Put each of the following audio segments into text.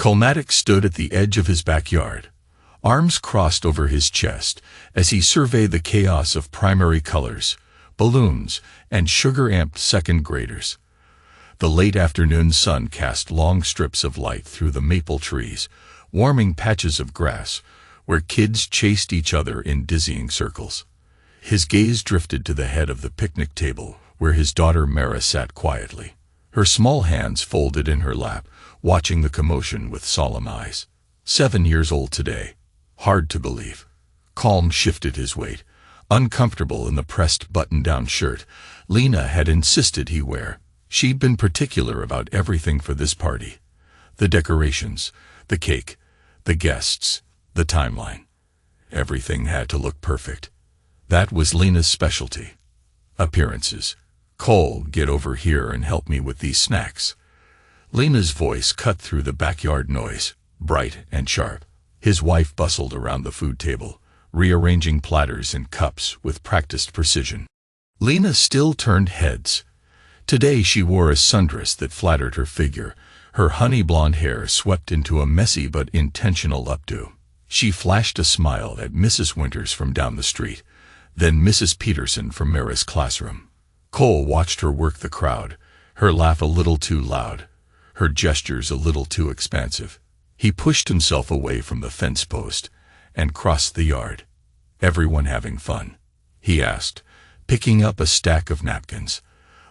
Colmatic stood at the edge of his backyard, arms crossed over his chest as he surveyed the chaos of primary colors, balloons, and sugar-amped second graders. The late afternoon sun cast long strips of light through the maple trees, warming patches of grass where kids chased each other in dizzying circles. His gaze drifted to the head of the picnic table where his daughter Mara sat quietly, her small hands folded in her lap, watching the commotion with solemn eyes. 7 years old today. Hard to believe. Calm shifted his weight. Uncomfortable in the pressed button-down shirt Lena had insisted he wear. She'd been particular about everything for this party. The decorations, the cake, the guests, the timeline. Everything had to look perfect. That was Lena's specialty. Appearances. Cole, get over here and help me with these snacks. Lena's voice cut through the backyard noise, bright and sharp. His wife bustled around the food table, rearranging platters and cups with practiced precision. Lena still turned heads. Today she wore a sundress that flattered her figure, her honey blonde hair swept into a messy but intentional updo. She flashed a smile at Mrs. Winters from down the street, then Mrs. Peterson from Mara's classroom. Cole watched her work the crowd, her laugh a little too loud, her gestures a little too expansive. He pushed himself away from the fence post and crossed the yard. "Everyone having fun?" he asked, picking up a stack of napkins.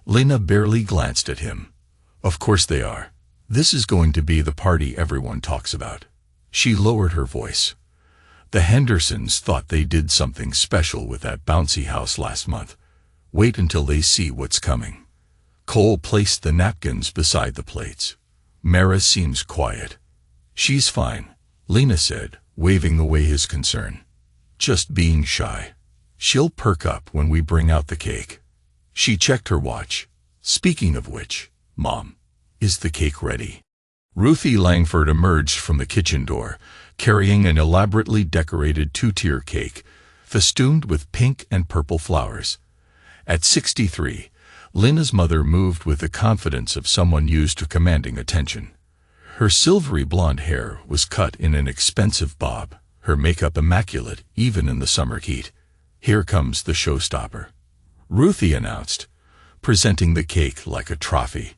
Lena barely glanced at him. "Of course they are. This is going to be the party everyone talks about." She lowered her voice. "The Hendersons thought they did something special with that bouncy house last month. Wait until they see what's coming." Cole placed the napkins beside the plates. "Mara seems quiet." "She's fine," Lena said, waving away his concern. "Just being shy. She'll perk up when we bring out the cake." She checked her watch. "Speaking of which, Mom, is the cake ready?" Ruthie Langford emerged from the kitchen door, carrying an elaborately decorated 2-tier cake, festooned with pink and purple flowers. At 63, Lena's mother moved with the confidence of someone used to commanding attention. Her silvery blonde hair was cut in an expensive bob, her makeup immaculate even in the summer heat. "Here comes the showstopper," Ruthie announced, presenting the cake like a trophy.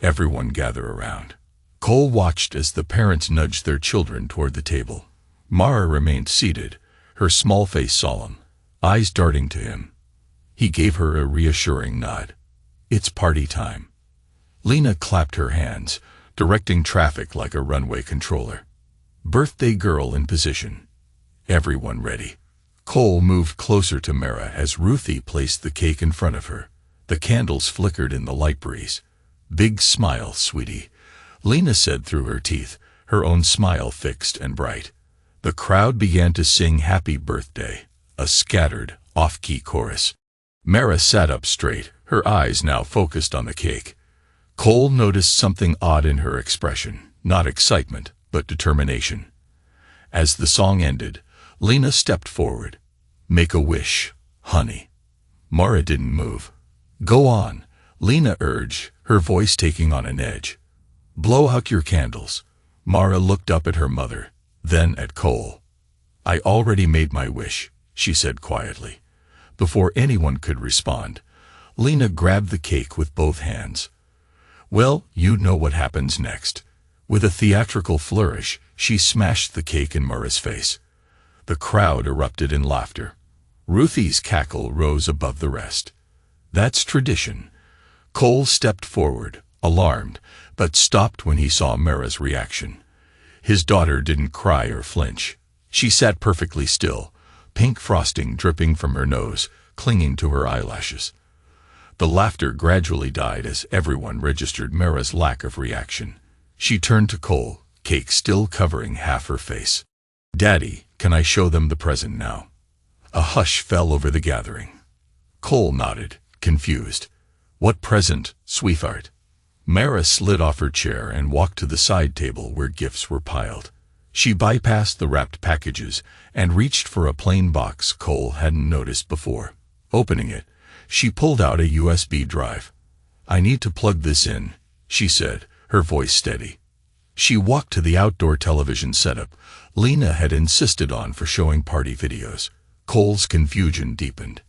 Everyone gathered around. Cole watched as the parents nudged their children toward the table. Mara remained seated, her small face solemn, eyes darting to him. He gave her a reassuring nod. "It's party time." Lena clapped her hands, directing traffic like a runway controller. "Birthday girl in position. Everyone ready." Cole moved closer to Mara as Ruthie placed the cake in front of her. The candles flickered in the light breeze. "Big smile, sweetie," Lena said through her teeth, her own smile fixed and bright. The crowd began to sing Happy Birthday, a scattered, off-key chorus. Mara sat up straight, her eyes now focused on the cake. Cole noticed something odd in her expression, not excitement, but determination. As the song ended, Lena stepped forward. "Make a wish, honey." Mara didn't move. "Go on," Lena urged, her voice taking on an edge. "Blow out your candles." Mara looked up at her mother, then at Cole. "I already made my wish," she said quietly. Before anyone could respond, Lena grabbed the cake with both hands. "Well, you know what happens next." With a theatrical flourish, she smashed the cake in Mara's face. The crowd erupted in laughter. Ruthie's cackle rose above the rest. "That's tradition." Cole stepped forward, alarmed, but stopped when he saw Mara's reaction. His daughter didn't cry or flinch. She sat perfectly still, pink frosting dripping from her nose, clinging to her eyelashes. The laughter gradually died as everyone registered Mara's lack of reaction. She turned to Cole, cake still covering half her face. "Daddy, can I show them the present now?" A hush fell over the gathering. Cole nodded, confused. "What present, sweetheart?" Mara slid off her chair and walked to the side table where gifts were piled. She bypassed the wrapped packages and reached for a plain box Cole hadn't noticed before. Opening it, she pulled out a USB drive. "I need to plug this in," she said, her voice steady. She walked to the outdoor television setup Lena had insisted on for showing party videos. Cole's confusion deepened.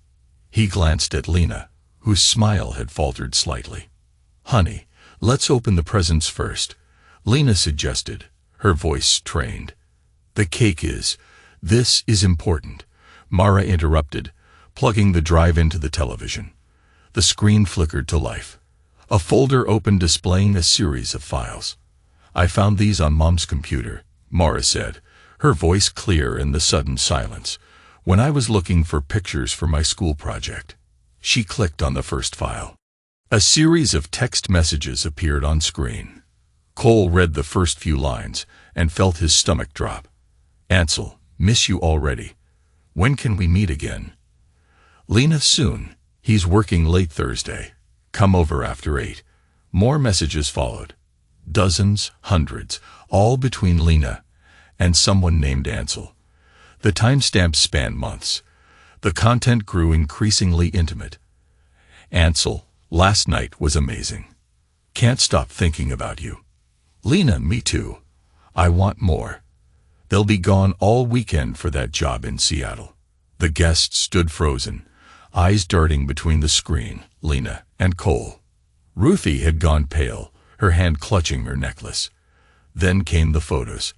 He glanced at Lena, whose smile had faltered slightly. "Honey, let's open the presents first," Lena suggested, her voice strained. "The cake is. This is important," Mara interrupted, plugging the drive into the television. The screen flickered to life. A folder opened displaying a series of files. "I found these on Mom's computer," Mara said, her voice clear in the sudden silence, "when I was looking for pictures for my school project." She clicked on the first file. A series of text messages appeared on screen. Cole read the first few lines and felt his stomach drop. "Ansel, miss you already. When can we meet again?" "Lena, soon. He's working late Thursday. Come over after 8. More messages followed. Dozens, hundreds, all between Lena and someone named Ansel. The timestamps spanned months. The content grew increasingly intimate. "Ansel, last night was amazing. Can't stop thinking about you. Lena, me too. I want more. They'll be gone all weekend for that job in Seattle." The guest stood frozen, eyes darting between the screen, Lena, and Cole. Ruthie had gone pale, her hand clutching her necklace. Then came the photos.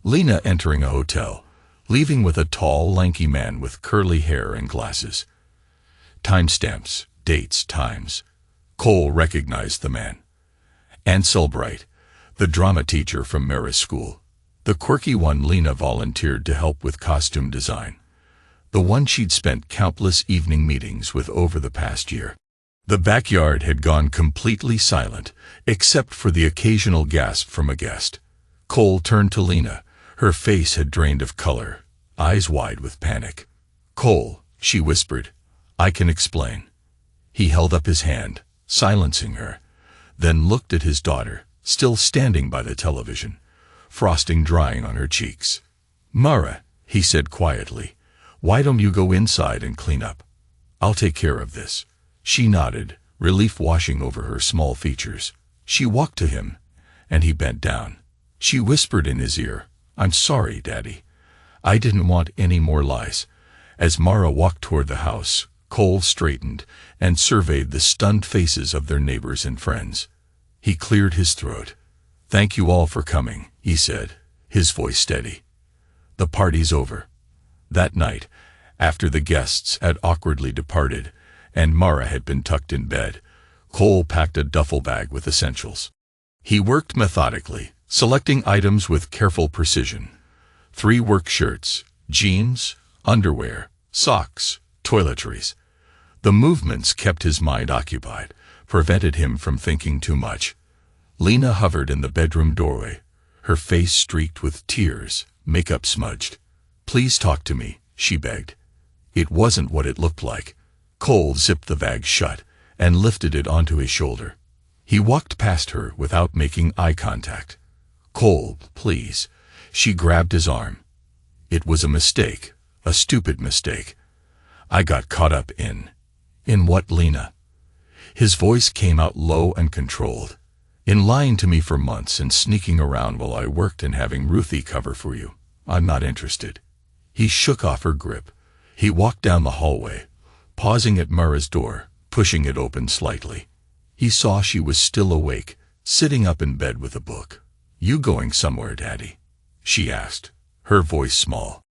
Lena entering a hotel, leaving with a tall, lanky man with curly hair and glasses. Timestamps, dates, times. Cole recognized the man. Ansel Bright, the drama teacher from Mara's school. The quirky one Lena volunteered to help with costume design. The one she'd spent countless evening meetings with over the past year. The backyard had gone completely silent, except for the occasional gasp from a guest. Cole turned to Lena. Her face had drained of color, eyes wide with panic. "Cole," she whispered, "I can explain." He held up his hand, silencing her, then looked at his daughter, still standing by the television, frosting drying on her cheeks. "Mara," he said quietly, "why don't you go inside and clean up? I'll take care of this." She nodded, relief washing over her small features. She walked to him, and he bent down. She whispered in his ear, "I'm sorry, Daddy. I didn't want any more lies." As Mara walked toward the house, Cole straightened and surveyed the stunned faces of their neighbors and friends. He cleared his throat. "Thank you all for coming," he said, his voice steady. "The party's over." That night, after the guests had awkwardly departed and Mara had been tucked in bed, Cole packed a duffel bag with essentials. He worked methodically, selecting items with careful precision. 3 work shirts, jeans, underwear, socks, toiletries. The movements kept his mind occupied, prevented him from thinking too much. Lena hovered in the bedroom doorway, her face streaked with tears, makeup smudged. "Please talk to me," she begged. It wasn't what it looked like. Cole zipped the bag shut and lifted it onto his shoulder. He walked past her without making eye contact. "Cole, please." She grabbed his arm. "It was a mistake, a stupid mistake. I got caught up in." "In what, Lena?" His voice came out low and controlled. "In lying to me for months and sneaking around while I worked and having Ruthie cover for you. I'm not interested." He shook off her grip. He walked down the hallway, pausing at Mara's door, pushing it open slightly. He saw she was still awake, sitting up in bed with a book. "You going somewhere, Daddy?" she asked, her voice small.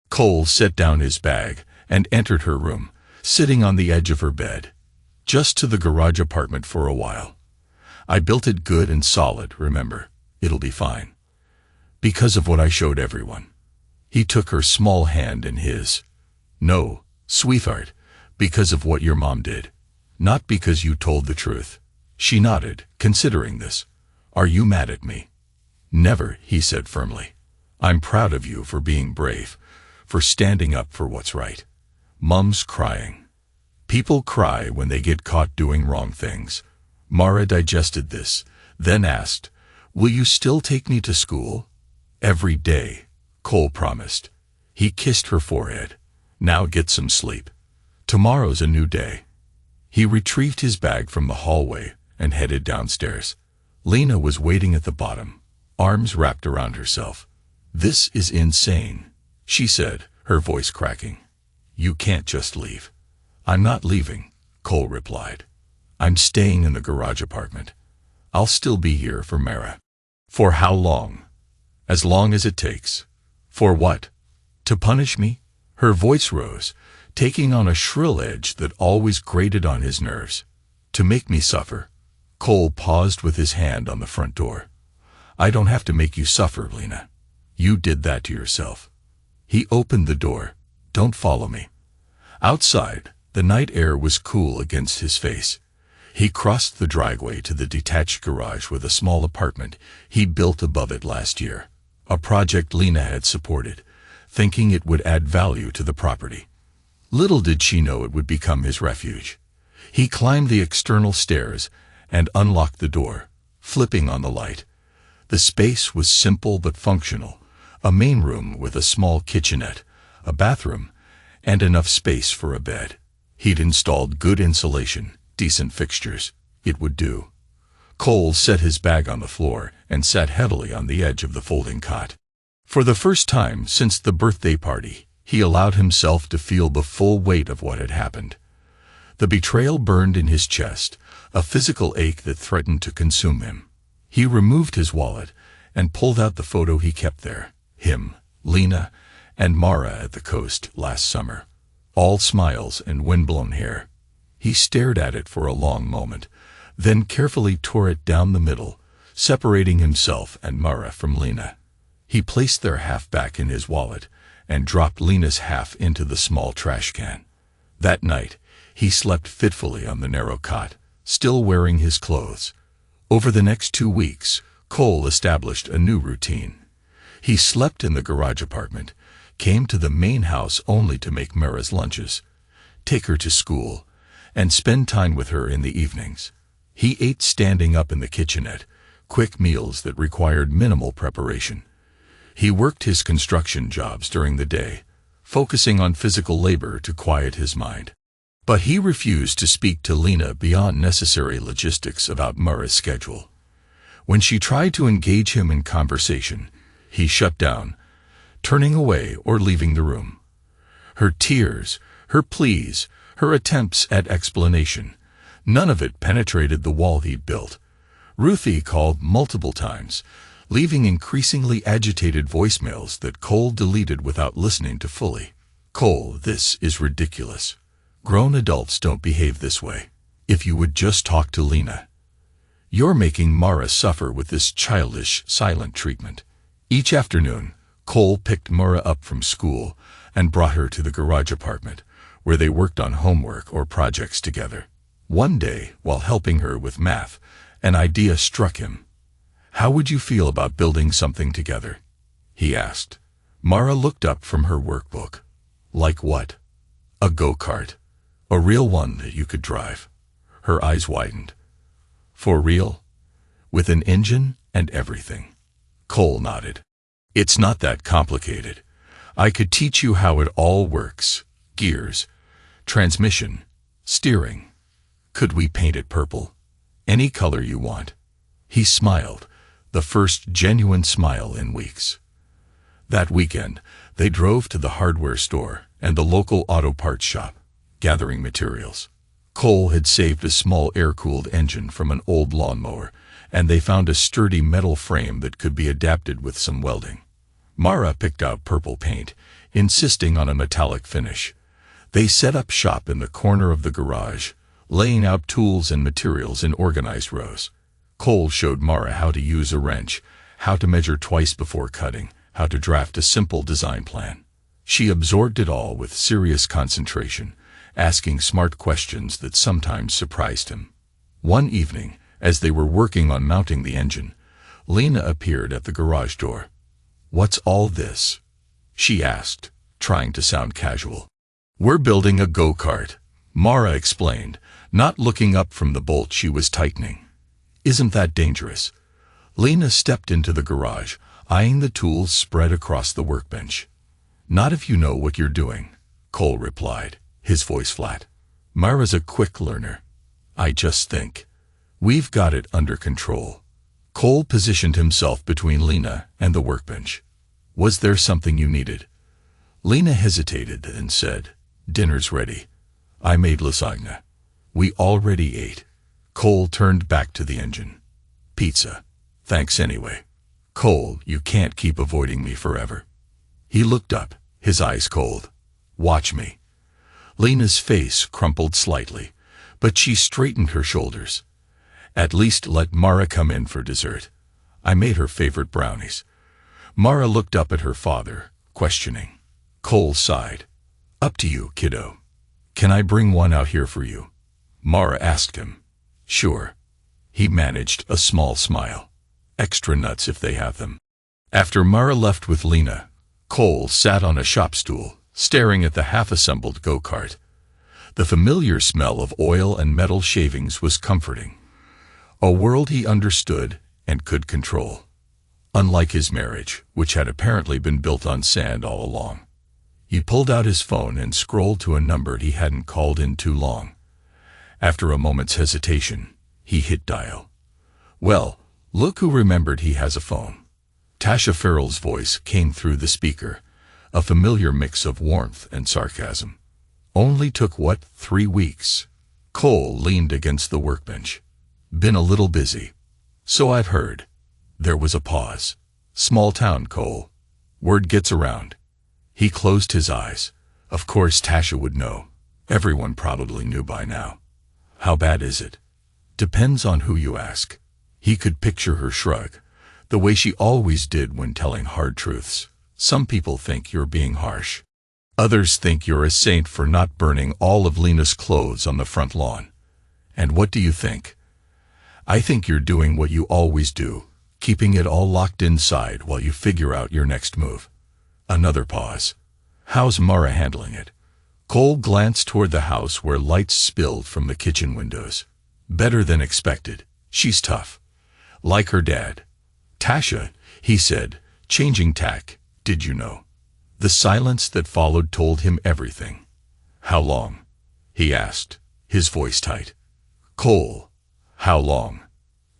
Cole set down his bag and entered her room, sitting on the edge of her bed. "Just to the garage apartment for a while. I built it good and solid, remember. It'll be fine. Because of what I showed everyone." He took her small hand in his. "No, sweetheart, because of what your mom did. Not because you told the truth." She nodded, considering this. "Are you mad at me?" "Never," he said firmly. "I'm proud of you for being brave, for standing up for what's right." Mom's crying. People cry when they get caught doing wrong things. Mara digested this, then asked, "Will you still take me to school?" "Every day," Cole promised. He kissed her forehead. "Now get some sleep. Tomorrow's a new day." He retrieved his bag from the hallway and headed downstairs. Lena was waiting at the bottom, arms wrapped around herself. "This is insane," she said, her voice cracking. "You can't just leave." "I'm not leaving," Cole replied. "I'm staying in the garage apartment. I'll still be here for Mara." "For how long?" "As long as it takes." "For what? To punish me?" Her voice rose, taking on a shrill edge that always grated on his nerves. "To make me suffer." Cole paused with his hand on the front door. "I don't have to make you suffer, Lena. You did that to yourself." He opened the door. "Don't follow me." Outside, the night air was cool against his face. He crossed the driveway to the detached garage with a small apartment he'd built above it last year, a project Lena had supported, thinking it would add value to the property. Little did she know it would become his refuge. He climbed the external stairs and unlocked the door, flipping on the light. The space was simple but functional, a main room with a small kitchenette, a bathroom, and enough space for a bed. He'd installed good insulation, decent fixtures. It would do. Cole set his bag on the floor and sat heavily on the edge of the folding cot. For the first time since the birthday party, he allowed himself to feel the full weight of what had happened. The betrayal burned in his chest, a physical ache that threatened to consume him. He removed his wallet and pulled out the photo he kept there. Him, Lena, and Mara at the coast last summer. All smiles and windblown hair. He stared at it for a long moment, then carefully tore it down the middle, separating himself and Mara from Lena. He placed their half back in his wallet and dropped Lena's half into the small trash can. That night, he slept fitfully on the narrow cot, still wearing his clothes. Over the next 2 weeks, Cole established a new routine. He slept in the garage apartment, came to the main house only to make Mara's lunches, take her to school, and spend time with her in the evenings. He ate standing up in the kitchenette, quick meals that required minimal preparation. He worked his construction jobs during the day, focusing on physical labor to quiet his mind. But he refused to speak to Lena beyond necessary logistics about Mara's schedule. When she tried to engage him in conversation, he shut down, turning away or leaving the room. Her tears, her pleas, her attempts at explanation, none of it penetrated the wall he'd built. Ruthie called multiple times, leaving increasingly agitated voicemails that Cole deleted without listening to fully. "Cole, this is ridiculous. Grown adults don't behave this way. If you would just talk to Lena. You're making Mara suffer with this childish, silent treatment." Each afternoon, Cole picked Mara up from school and brought her to the garage apartment, where they worked on homework or projects together. One day, while helping her with math, an idea struck him. "How would you feel about building something together?" he asked. Mara looked up from her workbook. "Like what?" "A go-kart. A real one that you could drive." Her eyes widened. "For real? With an engine and everything?" Cole nodded. "It's not that complicated. I could teach you how it all works. Gears, transmission, steering. Could we paint it purple? Any color you want." He smiled, the first genuine smile in weeks. That weekend, they drove to the hardware store and the local auto parts shop, gathering materials. Cole had saved a small air-cooled engine from an old lawnmower, and they found a sturdy metal frame that could be adapted with some welding. Mara picked out purple paint, insisting on a metallic finish. They set up shop in the corner of the garage, laying out tools and materials in organized rows. Cole showed Mara how to use a wrench, how to measure twice before cutting, how to draft a simple design plan. She absorbed it all with serious concentration, asking smart questions that sometimes surprised him. One evening, as they were working on mounting the engine, Lena appeared at the garage door. "What's all this?" she asked, trying to sound casual. "We're building a go-kart," Mara explained, not looking up from the bolt she was tightening. "Isn't that dangerous?" Lena stepped into the garage, eyeing the tools spread across the workbench. "Not if you know what you're doing," Cole replied, his voice flat. "Mara's a quick learner. I just think. We've got it under control." Cole positioned himself between Lena and the workbench. Was there something you needed? Lena hesitated and said, "Dinner's ready. I made lasagna. We already ate." Cole turned back to the engine. "Pizza. Thanks anyway." "Cole, you can't keep avoiding me forever." He looked up, his eyes cold. "Watch me." Lena's face crumpled slightly, but she straightened her shoulders. "At least let Mara come in for dessert. I made her favorite brownies." Mara looked up at her father, questioning. Cole sighed. "Up to you, kiddo. Can I bring one out here for you?" Mara asked him. "Sure." He managed a small smile. "Extra nuts if they have them." After Mara left with Lena, Cole sat on a shop stool, staring at the half-assembled go-kart. The familiar smell of oil and metal shavings was comforting. A world he understood and could control. Unlike his marriage, which had apparently been built on sand all along. He pulled out his phone and scrolled to a number he hadn't called in too long. After a moment's hesitation, he hit dial. "Well, look who remembered he has a phone." Tasha Farrell's voice came through the speaker, a familiar mix of warmth and sarcasm. "Only took, 3 weeks?" Cole leaned against the workbench. "Been a little busy." "So I've heard." There was a pause. "Small town, Cole. Word gets around." He closed his eyes. Of course Tasha would know. Everyone probably knew by now. "How bad is it?" "Depends on who you ask." He could picture her shrug, the way she always did when telling hard truths. "Some people think you're being harsh. Others think you're a saint for not burning all of Lena's clothes on the front lawn. And what do you think?" "I think you're doing what you always do, keeping it all locked inside while you figure out your next move." Another pause. "How's Mara handling it?" Cole glanced toward the house where lights spilled from the kitchen windows. "Better than expected. She's tough. Like her dad." "Tasha," he said, changing tack, "did you know?" The silence that followed told him everything. "How long?" he asked, his voice tight. "Cole, how long?"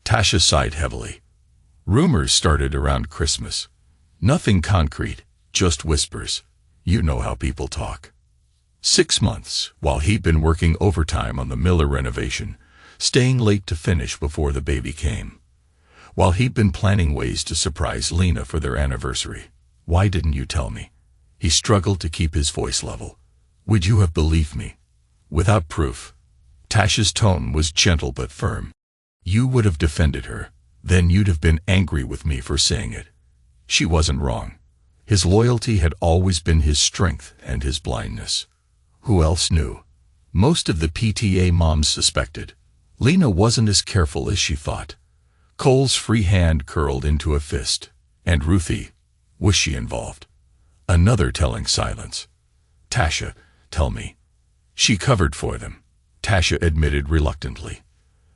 Tasha sighed heavily. "Rumors started around Christmas. Nothing concrete, just whispers. You know how people talk." 6 months, while he'd been working overtime on the Miller renovation, staying late to finish before the baby came. While he'd been planning ways to surprise Lena for their anniversary. "Why didn't you tell me?" He struggled to keep his voice level. "Would you have believed me?" "Without proof." Tasha's tone was gentle but firm. "You would have defended her. Then you'd have been angry with me for saying it." She wasn't wrong. His loyalty had always been his strength and his blindness. Who else knew? Most of the PTA moms suspected. Lena wasn't as careful as she thought. Cole's free hand curled into a fist. And Ruthie, was she involved? Another telling silence. "Tasha, tell me." She covered for them, Tasha admitted reluctantly.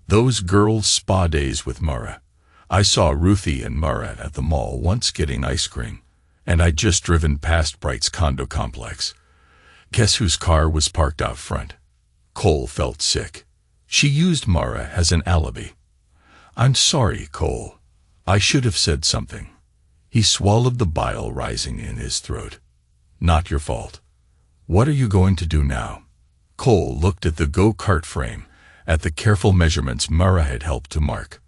"Those girls' spa days with Mara. I saw Ruthie and Mara at the mall once getting ice cream, and I'd just driven past Bright's condo complex. Guess whose car was parked out front?" Cole felt sick. She used Mara as an alibi. "I'm sorry, Cole. I should have said something." He swallowed the bile rising in his throat. "Not your fault. What are you going to do now?" Cole looked at the go-kart frame, at the careful measurements Mara had helped to mark.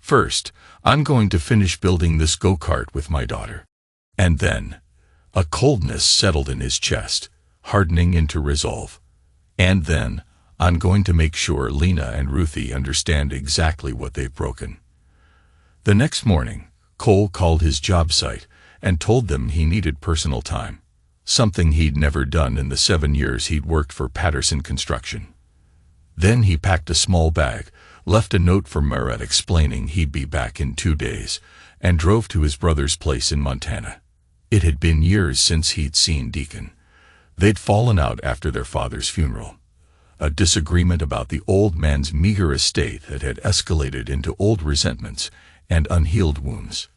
"First, I'm going to finish building this go-kart with my daughter. And then," a coldness settled in his chest, hardening into resolve. "And then, I'm going to make sure Lena and Ruthie understand exactly what they've broken." The next morning, Cole called his job site and told them he needed personal time, something he'd never done in the 7 years he'd worked for Patterson Construction. Then he packed a small bag, left a note for Mara explaining he'd be back in 2 days, and drove to his brother's place in Montana. It had been years since he'd seen Deacon. They'd fallen out after their father's funeral. A disagreement about the old man's meager estate that had escalated into old resentments and unhealed wounds.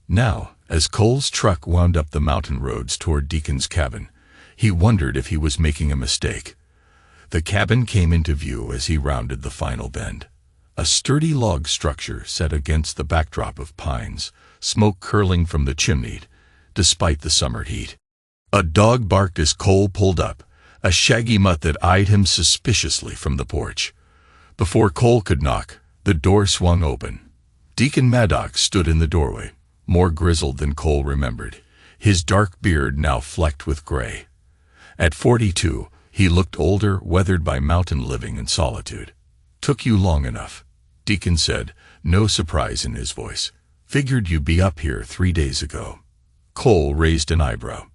Now, as Cole's truck wound up the mountain roads toward Deacon's cabin, he wondered if he was making a mistake. The cabin came into view as he rounded the final bend. A sturdy log structure set against the backdrop of pines, smoke curling from the chimney, despite the summer heat. A dog barked as Cole pulled up, a shaggy mutt that eyed him suspiciously from the porch. Before Cole could knock, the door swung open. Deacon Maddox stood in the doorway, more grizzled than Cole remembered, his dark beard now flecked with gray. At 42, he looked older, weathered by mountain living and solitude. "Took you long enough," Deacon said, no surprise in his voice. "Figured you'd be up here 3 days ago." Cole raised an eyebrow.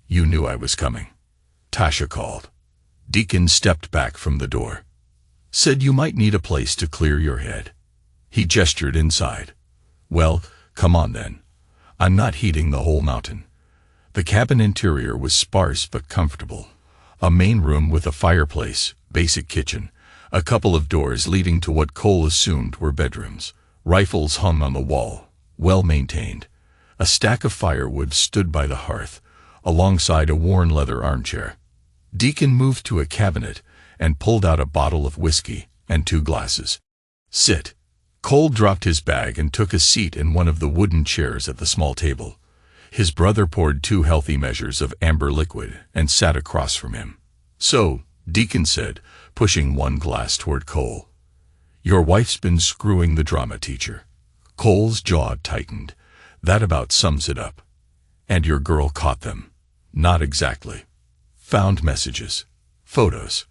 "You knew I was coming." Tasha called. Deacon stepped back from the door. "Said you might need a place to clear your head." He gestured inside. "Well, come on then. I'm not heating the whole mountain." The cabin interior was sparse but comfortable. A main room with a fireplace, basic kitchen, a couple of doors leading to what Cole assumed were bedrooms. Rifles hung on the wall, well maintained. A stack of firewood stood by the hearth, alongside a worn leather armchair. Deacon moved to a cabinet and pulled out a bottle of whiskey and 2 glasses. "Sit." Cole dropped his bag and took a seat in one of the wooden chairs at the small table. His brother poured 2 healthy measures of amber liquid and sat across from him. "So," Deacon said, pushing 1 glass toward Cole, "your wife's been screwing the drama teacher." Cole's jaw tightened. "That about sums it up." "And your girl caught them?" "Not exactly. Found messages, photos,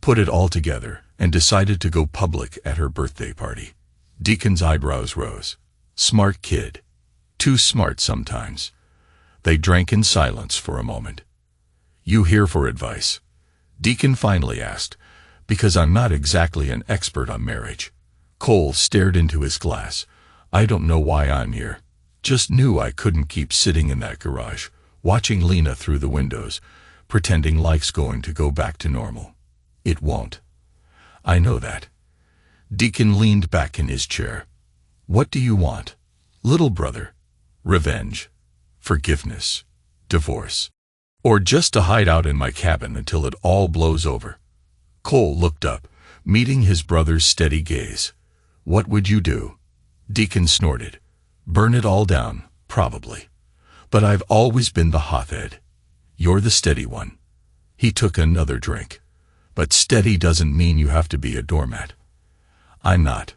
put it all together, and decided to go public at her birthday party." Deacon's eyebrows rose. "Smart kid. Too smart sometimes." They drank in silence for a moment. "You here for advice?" Deacon finally asked, "Because I'm not exactly an expert on marriage." Cole stared into his glass. "I don't know why I'm here. Just knew I couldn't keep sitting in that garage, watching Lena through the windows, pretending life's going to go back to normal. It won't." "I know that." Deacon leaned back in his chair. "What do you want, little brother? Revenge? Forgiveness? Divorce? Or just to hide out in my cabin until it all blows over?" Cole looked up, meeting his brother's steady gaze. "What would you do?" Deacon snorted. "Burn it all down, probably. But I've always been the hothead. You're the steady one." He took another drink. "But steady doesn't mean you have to be a doormat." "I'm not.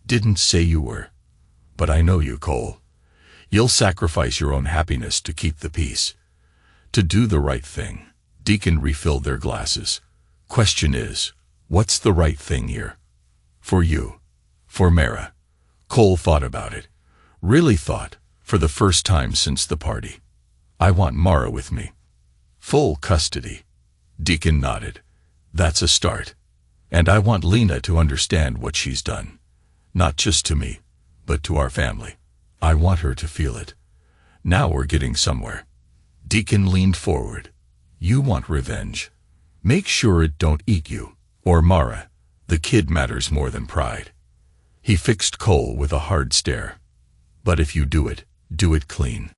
Didn't say you were. But I know you, Cole. You'll sacrifice your own happiness to keep the peace. To do the right thing." Deacon refilled their glasses. "Question is, what's the right thing here? For you. For Mara." Cole thought about it. Really thought, for the first time since the party. "I want Mara with me. Full custody." Deacon nodded. "That's a start. And I want Lena to understand what she's done. Not just to me, but to our family. I want her to feel it. Now we're getting somewhere." Deacon leaned forward. "You want revenge. Make sure it don't eat you, or Mara. The kid matters more than pride." He fixed Cole with a hard stare. "But if you do it clean."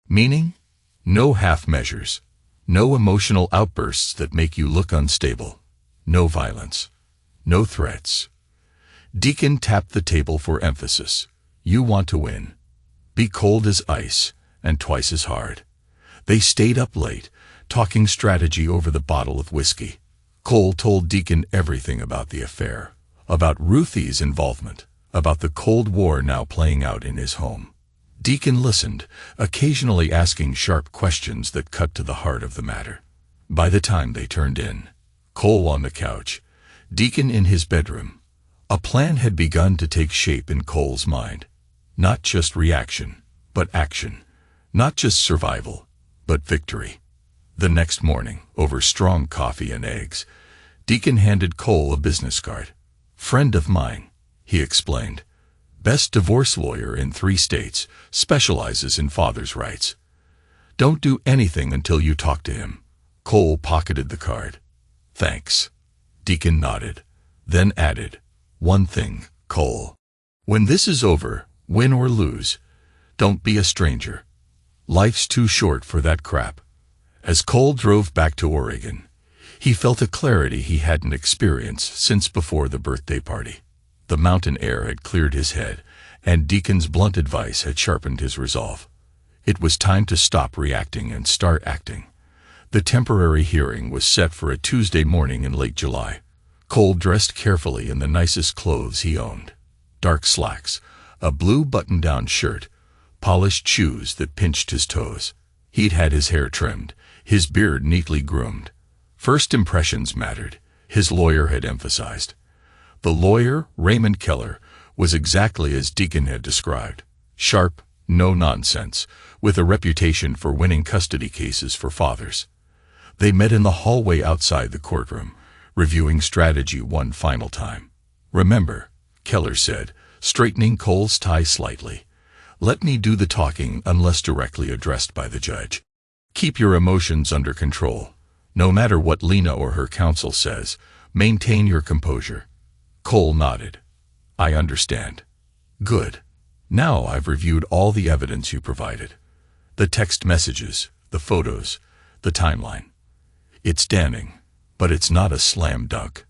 "Meaning?" "No half measures. No emotional outbursts that make you look unstable. No violence. No threats." Deacon tapped the table for emphasis. "You want to win. Be cold as ice, and twice as hard." They stayed up late, talking strategy over the bottle of whiskey. Cole told Deacon everything about the affair, about Ruthie's involvement, about the Cold War now playing out in his home. Deacon listened, occasionally asking sharp questions that cut to the heart of the matter. By the time they turned in, Cole on the couch, Deacon in his bedroom, a plan had begun to take shape in Cole's mind. Not just reaction, but action. Not just survival, but victory. The next morning, over strong coffee and eggs, Deacon handed Cole a business card. "Friend of mine," he explained. "Best divorce lawyer in 3 states, specializes in father's rights. Don't do anything until you talk to him." Cole pocketed the card. "Thanks." Deacon nodded, then added, "One thing, Cole. When this is over, win or lose, don't be a stranger. Life's too short for that crap." As Cole drove back to Oregon, he felt a clarity he hadn't experienced since before the birthday party. The mountain air had cleared his head, and Deacon's blunt advice had sharpened his resolve. It was time to stop reacting and start acting. The temporary hearing was set for a Tuesday morning in late July. Cole dressed carefully in the nicest clothes he owned. Dark slacks, a blue button-down shirt, polished shoes that pinched his toes. He'd had his hair trimmed, his beard neatly groomed. First impressions mattered, his lawyer had emphasized. The lawyer, Raymond Keller, was exactly as Deacon had described. Sharp, no nonsense, with a reputation for winning custody cases for fathers. They met in the hallway outside the courtroom, reviewing strategy one final time. "Remember," Keller said, straightening Cole's tie slightly, "let me do the talking unless directly addressed by the judge. Keep your emotions under control. No matter what Lena or her counsel says, maintain your composure." Cole nodded. "I understand." "Good. Now I've reviewed all the evidence you provided. The text messages, the photos, the timeline. It's damning, but it's not a slam dunk.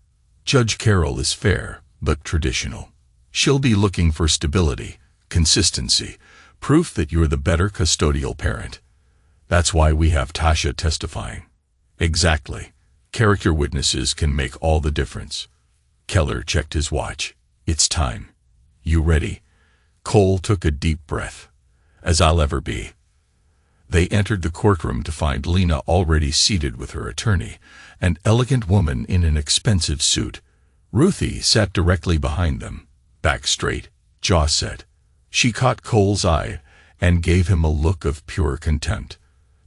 Judge Carroll is fair, but traditional. She'll be looking for stability, consistency, proof that you're the better custodial parent. That's why we have Tasha testifying." "Exactly. Character witnesses can make all the difference." Keller checked his watch. "It's time. You ready?" Cole took a deep breath. "As I'll ever be." They entered the courtroom to find Lena already seated with her attorney, an elegant woman in an expensive suit. Ruthie sat directly behind them, back straight, jaw set. She caught Cole's eye and gave him a look of pure contempt.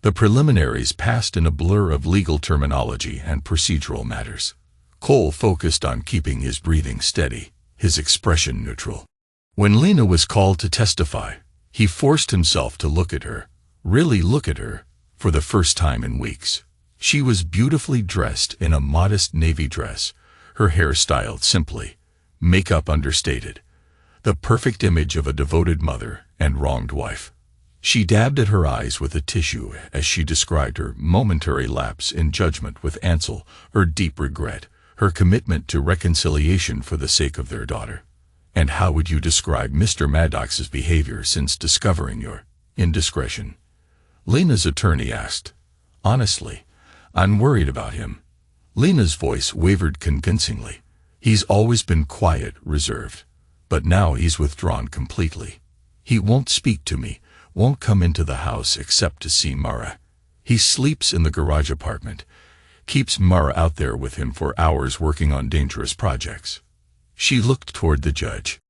The preliminaries passed in a blur of legal terminology and procedural matters. Cole focused on keeping his breathing steady, his expression neutral. When Lena was called to testify, he forced himself to look at her, really look at her, for the first time in weeks. She was beautifully dressed in a modest navy dress, her hair styled simply, makeup understated, the perfect image of a devoted mother and wronged wife. She dabbed at her eyes with a tissue as she described her momentary lapse in judgment with Ansel, her deep regret, her commitment to reconciliation for the sake of their daughter. "And how would you describe Mr. Maddox's behavior since discovering your indiscretion?" Lena's attorney asked. "Honestly, I'm worried about him." Lena's voice wavered convincingly. "He's always been quiet, reserved. But now he's withdrawn completely. He won't speak to me, won't come into the house except to see Mara. He sleeps in the garage apartment, keeps Mara out there with him for hours working on dangerous projects." She looked toward the judge.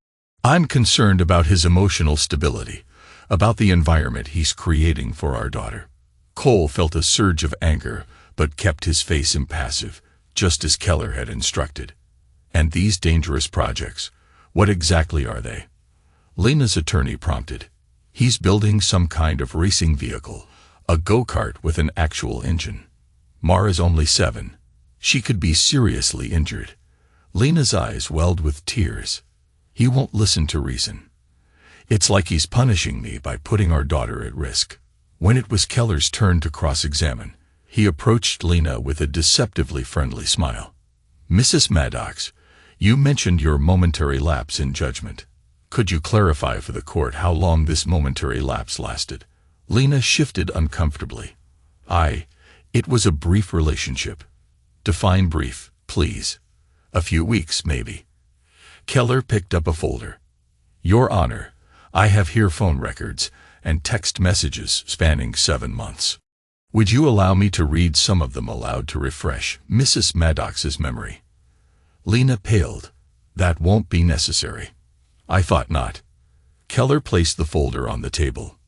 "I'm concerned about his emotional stability, about the environment he's creating for our daughter." Cole felt a surge of anger, but kept his face impassive, just as Keller had instructed. "And these dangerous projects, what exactly are they?" Lena's attorney prompted. "He's building some kind of racing vehicle, a go-kart with an actual engine. Mara's only 7. She could be seriously injured." Lena's eyes welled with tears. "He won't listen to reason. It's like he's punishing me by putting our daughter at risk." When it was Keller's turn to cross-examine, he approached Lena with a deceptively friendly smile. "Mrs. Maddox, you mentioned your momentary lapse in judgment. Could you clarify for the court how long this momentary lapse lasted?" Lena shifted uncomfortably. It was a brief relationship." "Define brief, please." "A few weeks, maybe." Keller picked up a folder. "Your Honor, I have here phone records and text messages spanning 7 months. Would you allow me to read some of them aloud to refresh Mrs. Maddox's memory?" Lena paled. "That won't be necessary." "I thought not." Keller placed the folder on the table.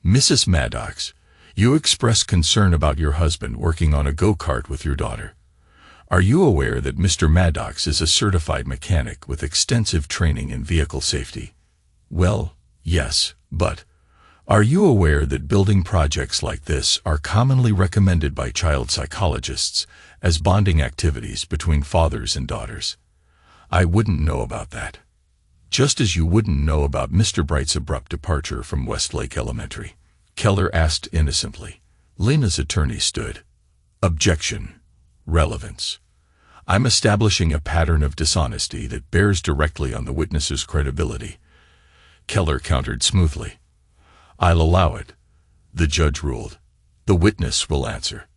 "Mrs. Maddox, you expressed concern about your husband working on a go-kart with your daughter. Are you aware that Mr. Maddox is a certified mechanic with extensive training in vehicle safety?" "Well, yes, but..." "Are you aware that building projects like this are commonly recommended by child psychologists as bonding activities between fathers and daughters?" "I wouldn't know about that." "Just as you wouldn't know about Mr. Bright's abrupt departure from Westlake Elementary?" Keller asked innocently. Lena's attorney stood. "Objection. Relevance. I'm establishing a pattern of dishonesty that bears directly on the witness's credibility. Keller countered smoothly. I'll allow it, the judge ruled. The witness will answer.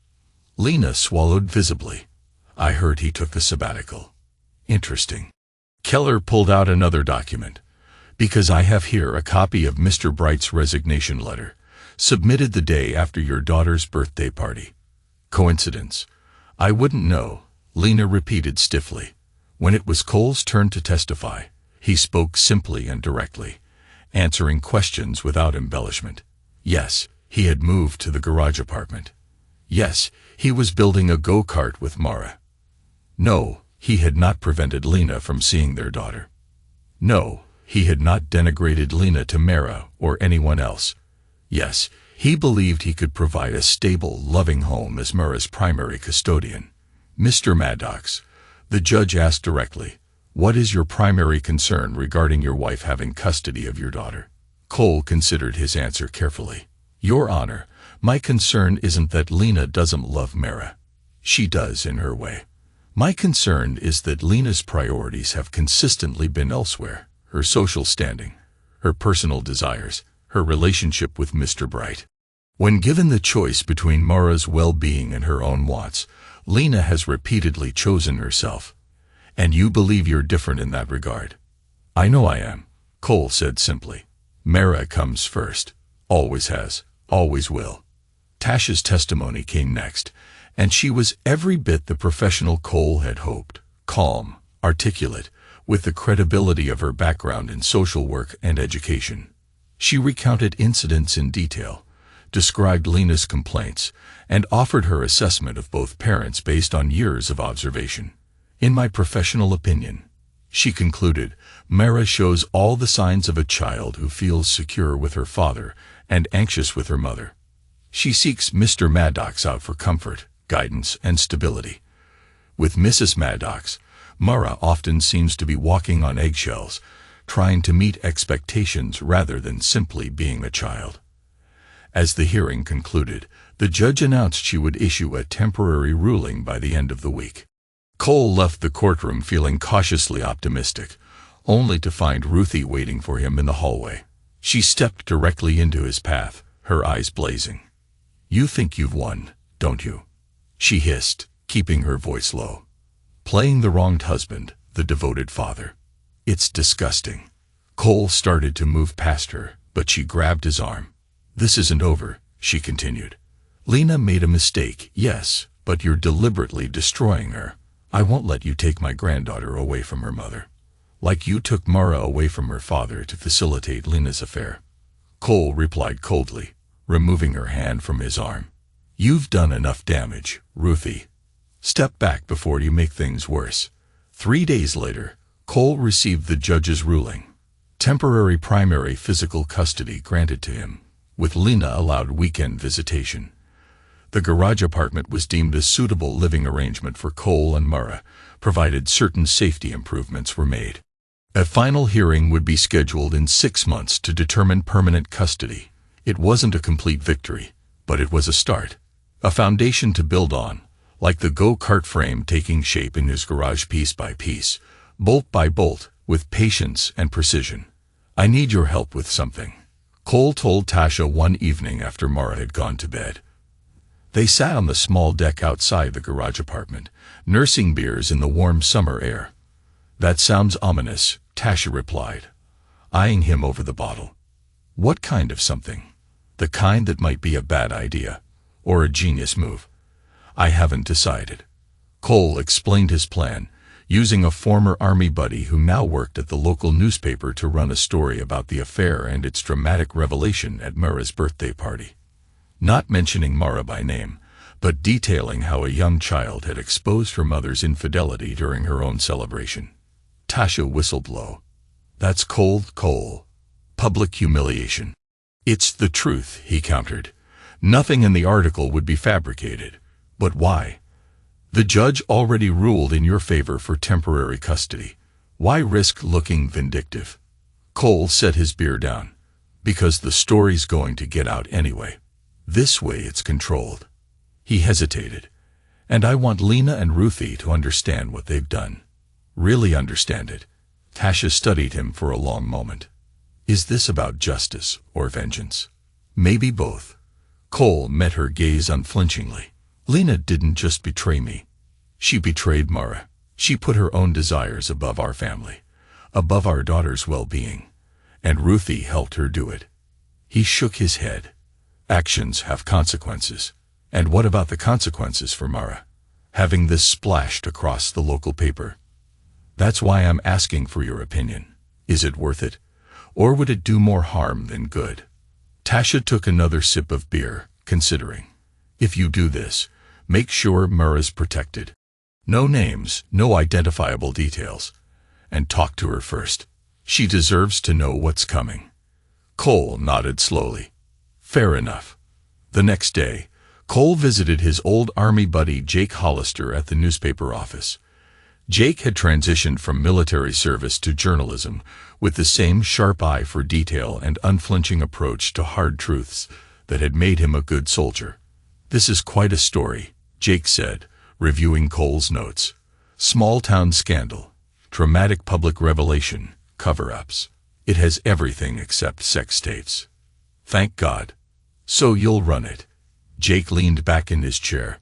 Lena swallowed visibly. I heard he took a sabbatical. Interesting. Keller pulled out another document. Because I have here a copy of Mr. Bright's resignation letter, submitted the day after your daughter's birthday party. Coincidence? I wouldn't know, Lena repeated stiffly. When it was Cole's turn to testify, he spoke simply and directly, answering questions without embellishment. Yes, he had moved to the garage apartment. Yes, he was building a go-kart with Mara. No, he had not prevented Lena from seeing their daughter. No, he had not denigrated Lena to Mara or anyone else. Yes, he believed he could provide a stable, loving home as Mara's primary custodian. Mr. Maddox, the judge asked directly, what is your primary concern regarding your wife having custody of your daughter? Cole considered his answer carefully. Your Honor, my concern isn't that Lena doesn't love Mara. She does in her way. My concern is that Lena's priorities have consistently been elsewhere. Her social standing, her personal desires, her relationship with Mr. Bright. When given the choice between Mara's well-being and her own wants, Lena has repeatedly chosen herself. And you believe you're different in that regard. I know I am, Cole said simply. Mara comes first. Always has, always will. Tasha's testimony came next, and she was every bit the professional Cole had hoped. Calm, articulate, with the credibility of her background in social work and education. She recounted incidents in detail, described Lena's complaints, and offered her assessment of both parents based on years of observation. In my professional opinion, she concluded, Mara shows all the signs of a child who feels secure with her father and anxious with her mother. She seeks Mr. Maddox out for comfort, guidance, and stability. With Mrs. Maddox, Mara often seems to be walking on eggshells, trying to meet expectations rather than simply being a child. As the hearing concluded, the judge announced she would issue a temporary ruling by the end of the week. Cole left the courtroom feeling cautiously optimistic, only to find Ruthie waiting for him in the hallway. She stepped directly into his path, her eyes blazing. You think you've won, don't you? She hissed, keeping her voice low. Playing the wronged husband, the devoted father. It's disgusting. Cole started to move past her, but she grabbed his arm. This isn't over, she continued. Lena made a mistake, yes, but you're deliberately destroying her. I won't let you take my granddaughter away from her mother. Like you took Mara away from her father to facilitate Lena's affair. Cole replied coldly, removing her hand from his arm. You've done enough damage, Ruthie. Step back before you make things worse. 3 days later, Cole received the judge's ruling. Temporary primary physical custody granted to him, with Lena allowed weekend visitation. The garage apartment was deemed a suitable living arrangement for Cole and Mara, provided certain safety improvements were made. A final hearing would be scheduled in 6 months to determine permanent custody. It wasn't a complete victory, but it was a start. A foundation to build on, like the go-kart frame taking shape in his garage piece by piece, bolt by bolt, with patience and precision. I need your help with something, Cole told Tasha one evening after Mara had gone to bed. They sat on the small deck outside the garage apartment, nursing beers in the warm summer air. That sounds ominous, Tasha replied, eyeing him over the bottle. What kind of something? The kind that might be a bad idea, or a genius move. I haven't decided. Cole explained his plan, using a former army buddy who now worked at the local newspaper to run a story about the affair and its dramatic revelation at Mara's birthday party. Not mentioning Mara by name, but detailing how a young child had exposed her mother's infidelity during her own celebration. Tasha whistled low. That's cold, Cole. Public humiliation. It's the truth, he countered. Nothing in the article would be fabricated. But why? The judge already ruled in your favor for temporary custody. Why risk looking vindictive? Cole set his beer down. Because the story's going to get out anyway. This way it's controlled. He hesitated. And I want Lena and Ruthie to understand what they've done. Really understand it. Tasha studied him for a long moment. Is this about justice or vengeance? Maybe both. Cole met her gaze unflinchingly. Lena didn't just betray me. She betrayed Mara. She put her own desires above our family, above our daughter's well-being. And Ruthie helped her do it. He shook his head. Actions have consequences. And what about the consequences for Mara? Having this splashed across the local paper. That's why I'm asking for your opinion. Is it worth it? Or would it do more harm than good? Tasha took another sip of beer, considering. If you do this, make sure Mara's protected. No names, no identifiable details. And talk to her first. She deserves to know what's coming. Cole nodded slowly. Fair enough. The next day, Cole visited his old army buddy Jake Hollister at the newspaper office. Jake had transitioned from military service to journalism with the same sharp eye for detail and unflinching approach to hard truths that had made him a good soldier. This is quite a story, Jake said, reviewing Cole's notes. Small-town scandal, traumatic public revelation, cover-ups. It has everything except sex tapes. Thank God. So you'll run it. Jake leaned back in his chair.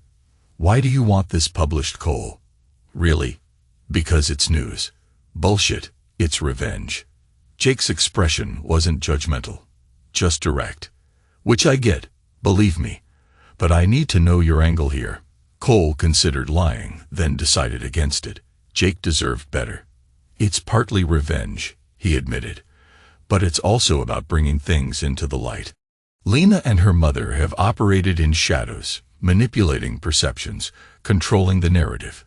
Why do you want this published, Cole? Really? Because it's news. Bullshit. It's revenge. Jake's expression wasn't judgmental, just direct. Which I get, believe me. But I need to know your angle here. Cole considered lying, then decided against it. Jake deserved better. It's partly revenge, he admitted. But it's also about bringing things into the light. Lena and her mother have operated in shadows, manipulating perceptions, controlling the narrative.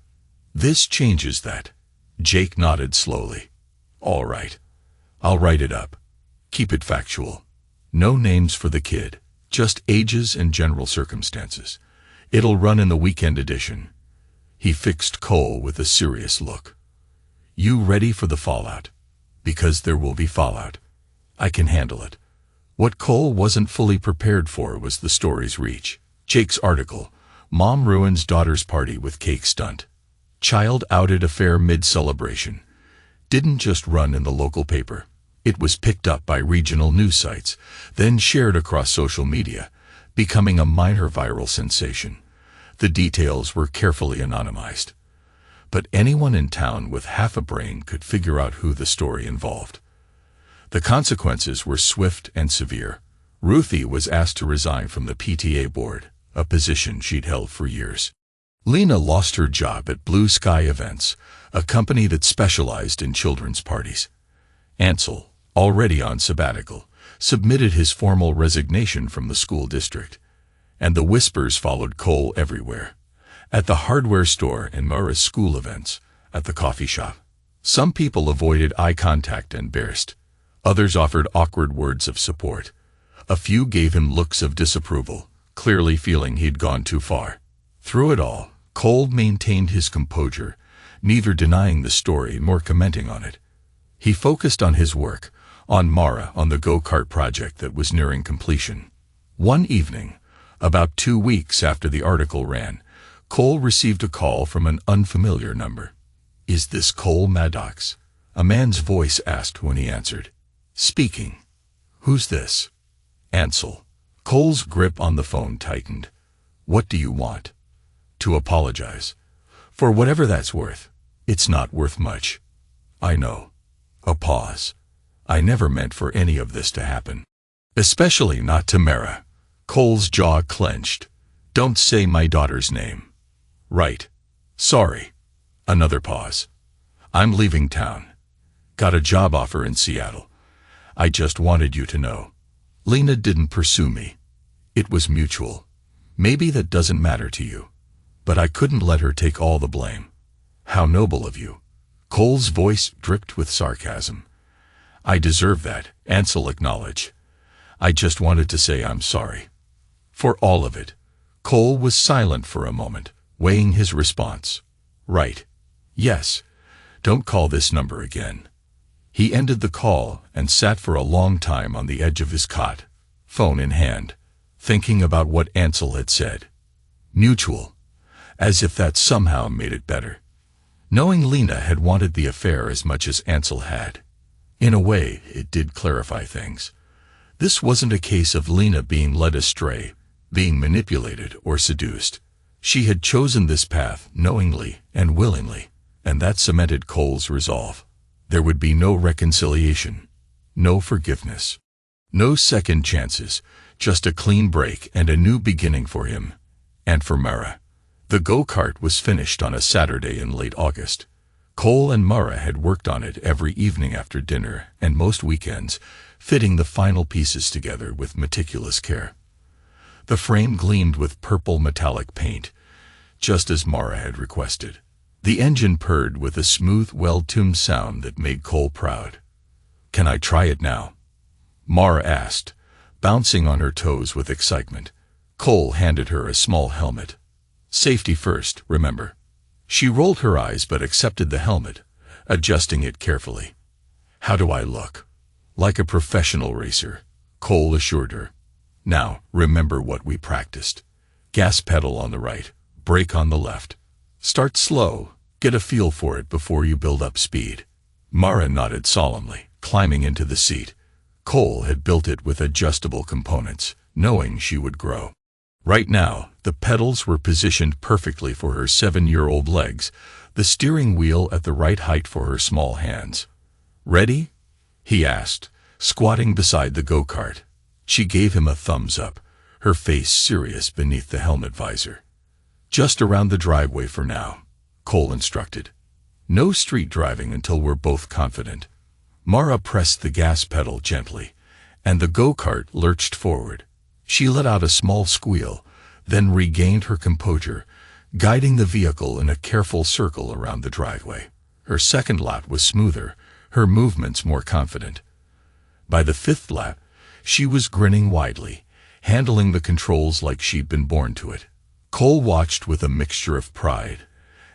This changes that. Jake nodded slowly. All right. I'll write it up. Keep it factual. No names for the kid, just ages and general circumstances. It'll run in the weekend edition. He fixed Cole with a serious look. You ready for the fallout? Because there will be fallout. I can handle it. What Cole wasn't fully prepared for was the story's reach. Jake's article, Mom Ruins Daughter's Party with Cake Stunt. Child outed affair mid-celebration. Didn't just run in the local paper. It was picked up by regional news sites, then shared across social media, becoming a minor viral sensation. The details were carefully anonymized. But anyone in town with half a brain could figure out who the story involved. The consequences were swift and severe. Ruthie was asked to resign from the PTA board, a position she'd held for years. Lena lost her job at Blue Sky Events, a company that specialized in children's parties. Ansel, already on sabbatical, submitted his formal resignation from the school district. And the whispers followed Cole everywhere. At the hardware store and Mara's school events, at the coffee shop. Some people avoided eye contact and embarrassed. Others offered awkward words of support. A few gave him looks of disapproval, clearly feeling he'd gone too far. Through it all, Cole maintained his composure, neither denying the story nor commenting on it. He focused on his work, on Mara, on the go-kart project that was nearing completion. One evening, about 2 weeks after the article ran, Cole received a call from an unfamiliar number. Is this Cole Maddox? A man's voice asked when he answered. Speaking. Who's this? Ansel. Cole's grip on the phone tightened. What do you want? To apologize. For whatever that's worth. It's not worth much. I know. A pause. I never meant for any of this to happen. Especially not to Mara. Cole's jaw clenched. Don't say my daughter's name. Right. Sorry. Another pause. I'm leaving town. Got a job offer in Seattle. I just wanted you to know. Lena didn't pursue me. It was mutual. Maybe that doesn't matter to you. But I couldn't let her take all the blame. How noble of you. Cole's voice dripped with sarcasm. I deserve that, Ansel acknowledged. I just wanted to say I'm sorry. For all of it. Cole was silent for a moment, weighing his response. Right. Yes. Don't call this number again. He ended the call and sat for a long time on the edge of his cot, phone in hand, thinking about what Ansel had said. Mutual. as if that somehow made it better. Knowing Lena had wanted the affair as much as Ansel had. In a way, it did clarify things. This wasn't a case of Lena being led astray, being manipulated or seduced. She had chosen this path knowingly and willingly, and that cemented Cole's resolve. There would be no reconciliation, no forgiveness, no second chances, just a clean break and a new beginning for him, and for Mara. The go-kart was finished on a Saturday in late August. Cole and Mara had worked on it every evening after dinner and most weekends, fitting the final pieces together with meticulous care. The frame gleamed with purple metallic paint, just as Mara had requested. The engine purred with a smooth, well-tuned sound that made Cole proud. "Can I try it now?" Mara asked, bouncing on her toes with excitement. Cole handed her a small helmet. "Safety first, remember." She rolled her eyes but accepted the helmet, adjusting it carefully. "How do I look?" "Like a professional racer," Cole assured her. "Now, remember what we practiced. Gas pedal on the right, brake on the left. Start slow, get a feel for it before you build up speed." Mara nodded solemnly, climbing into the seat. Cole had built it with adjustable components, knowing she would grow. Right now, the pedals were positioned perfectly for her 7-year-old legs, the steering wheel at the right height for her small hands. "Ready?" he asked, squatting beside the go-kart. She gave him a thumbs up, her face serious beneath the helmet visor. "Just around the driveway for now," Cole instructed. "No street driving until we're both confident." Mara pressed the gas pedal gently, and the go-kart lurched forward. She let out a small squeal, then regained her composure, guiding the vehicle in a careful circle around the driveway. Her second lap was smoother, her movements more confident. By the 5th lap, she was grinning widely, handling the controls like she'd been born to it. Cole watched with a mixture of pride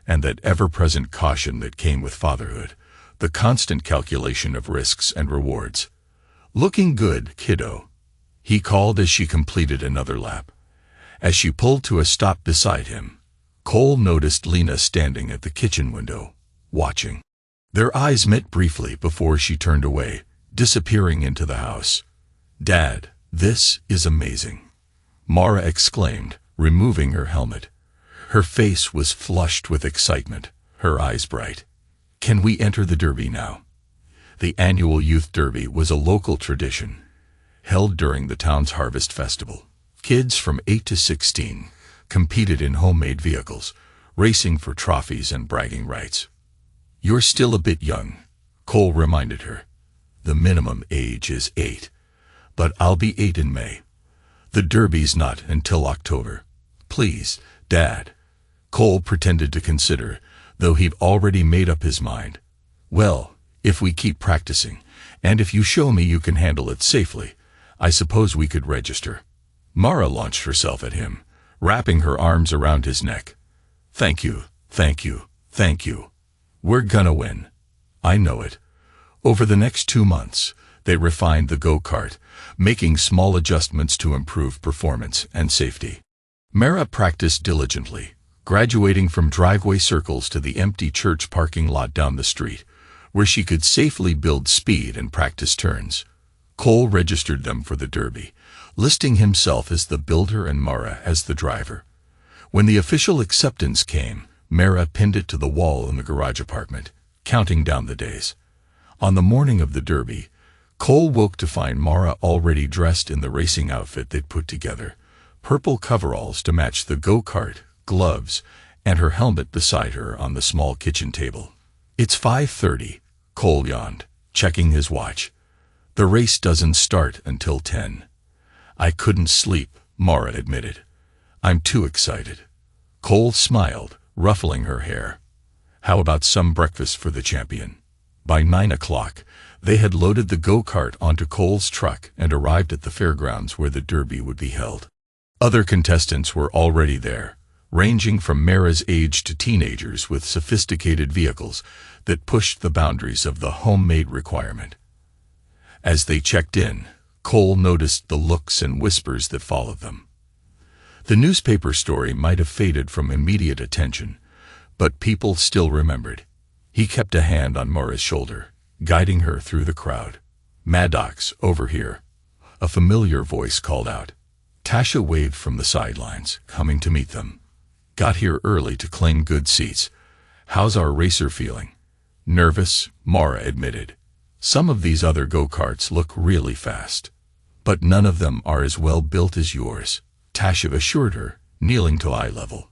and that ever-present caution that came with fatherhood, the constant calculation of risks and rewards. "Looking good, kiddo," he called as she completed another lap. As she pulled to a stop beside him, Cole noticed Lena standing at the kitchen window, watching. Their eyes met briefly before she turned away, disappearing into the house. "Dad, this is amazing," Mara exclaimed, removing her helmet. Her face was flushed with excitement, her eyes bright. "Can we enter the derby now?" The annual youth derby was a local tradition, held during the town's harvest festival. Kids from 8 to 16 competed in homemade vehicles, racing for trophies and bragging rights. "You're still a bit young," Cole reminded her. "The minimum age is 8, but I'll be 8 in May. The derby's not until October. Please, Dad." Cole pretended to consider, though he'd already made up his mind. "Well, if we keep practicing, and if you show me you can handle it safely, I suppose we could register." Mara launched herself at him, wrapping her arms around his neck. "Thank you, thank you, thank you. We're gonna win. I know it." Over the next 2 months, they refined the go-kart, making small adjustments to improve performance and safety. Mara practiced diligently, graduating from driveway circles to the empty church parking lot down the street, where she could safely build speed and practice turns. Cole registered them for the derby, listing himself as the builder and Mara as the driver. When the official acceptance came, Mara pinned it to the wall in the garage apartment, counting down the days. On the morning of the derby, Cole woke to find Mara already dressed in the racing outfit they'd put together, purple coveralls to match the go-kart, gloves, and her helmet beside her on the small kitchen table. "It's 5:30, Cole yawned, checking his watch. "The race doesn't start until 10. "I couldn't sleep," Mara admitted. "I'm too excited." Cole smiled, ruffling her hair. "How about some breakfast for the champion?" By 9 o'clock, they had loaded the go-kart onto Cole's truck and arrived at the fairgrounds where the derby would be held. Other contestants were already there, ranging from Mara's age to teenagers with sophisticated vehicles that pushed the boundaries of the homemade requirement. As they checked in, Cole noticed the looks and whispers that followed them. The newspaper story might have faded from immediate attention, but people still remembered. He kept a hand on Mara's shoulder, guiding her through the crowd. "Maddox, over here," a familiar voice called out. Tasha waved from the sidelines, coming to meet them. "Got here early to claim good seats. How's our racer feeling?" "Nervous," Mara admitted. "Some of these other go-karts look really fast, but none of them are as well built as yours," Tasha assured her, kneeling to eye level.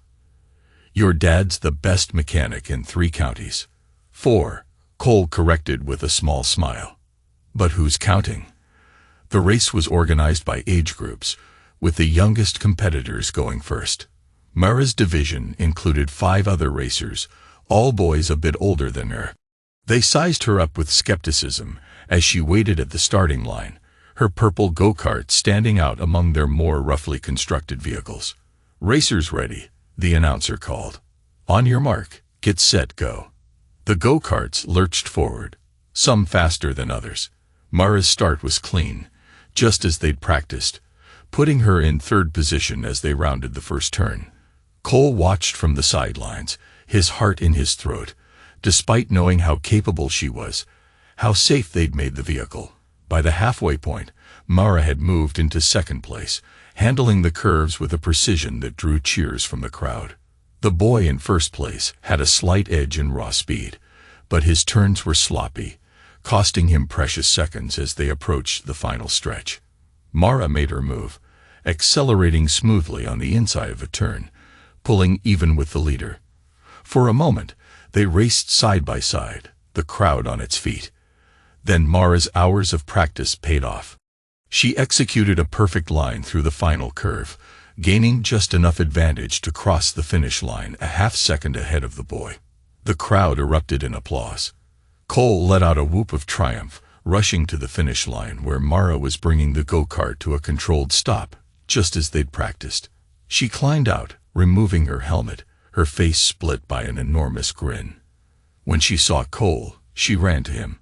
"Your dad's the best mechanic in 3 counties. 4, Cole corrected with a small smile. "But who's counting?" The race was organized by age groups, with the youngest competitors going first. Mara's division included 5 other racers, all boys a bit older than her. They sized her up with skepticism as she waited at the starting line, her purple go-kart standing out among their more roughly constructed vehicles. "Racers ready," the announcer called. "On your mark, get set, go." The go-karts lurched forward, some faster than others. Mara's start was clean, just as they'd practiced, putting her in 3rd position as they rounded the first turn. Cole watched from the sidelines, his heart in his throat, despite knowing how capable she was, how safe they'd made the vehicle. By the halfway point, Mara had moved into 2nd place, handling the curves with a precision that drew cheers from the crowd. The boy in 1st place had a slight edge in raw speed, but his turns were sloppy, costing him precious seconds as they approached the final stretch. Mara made her move, accelerating smoothly on the inside of a turn, pulling even with the leader. For a moment, they raced side by side, the crowd on its feet. Then Mara's hours of practice paid off. She executed a perfect line through the final curve, gaining just enough advantage to cross the finish line a half-second ahead of the boy. The crowd erupted in applause. Cole let out a whoop of triumph, rushing to the finish line where Mara was bringing the go-kart to a controlled stop, just as they'd practiced. She climbed out, removing her helmet, her face split by an enormous grin. When she saw Cole, she ran to him,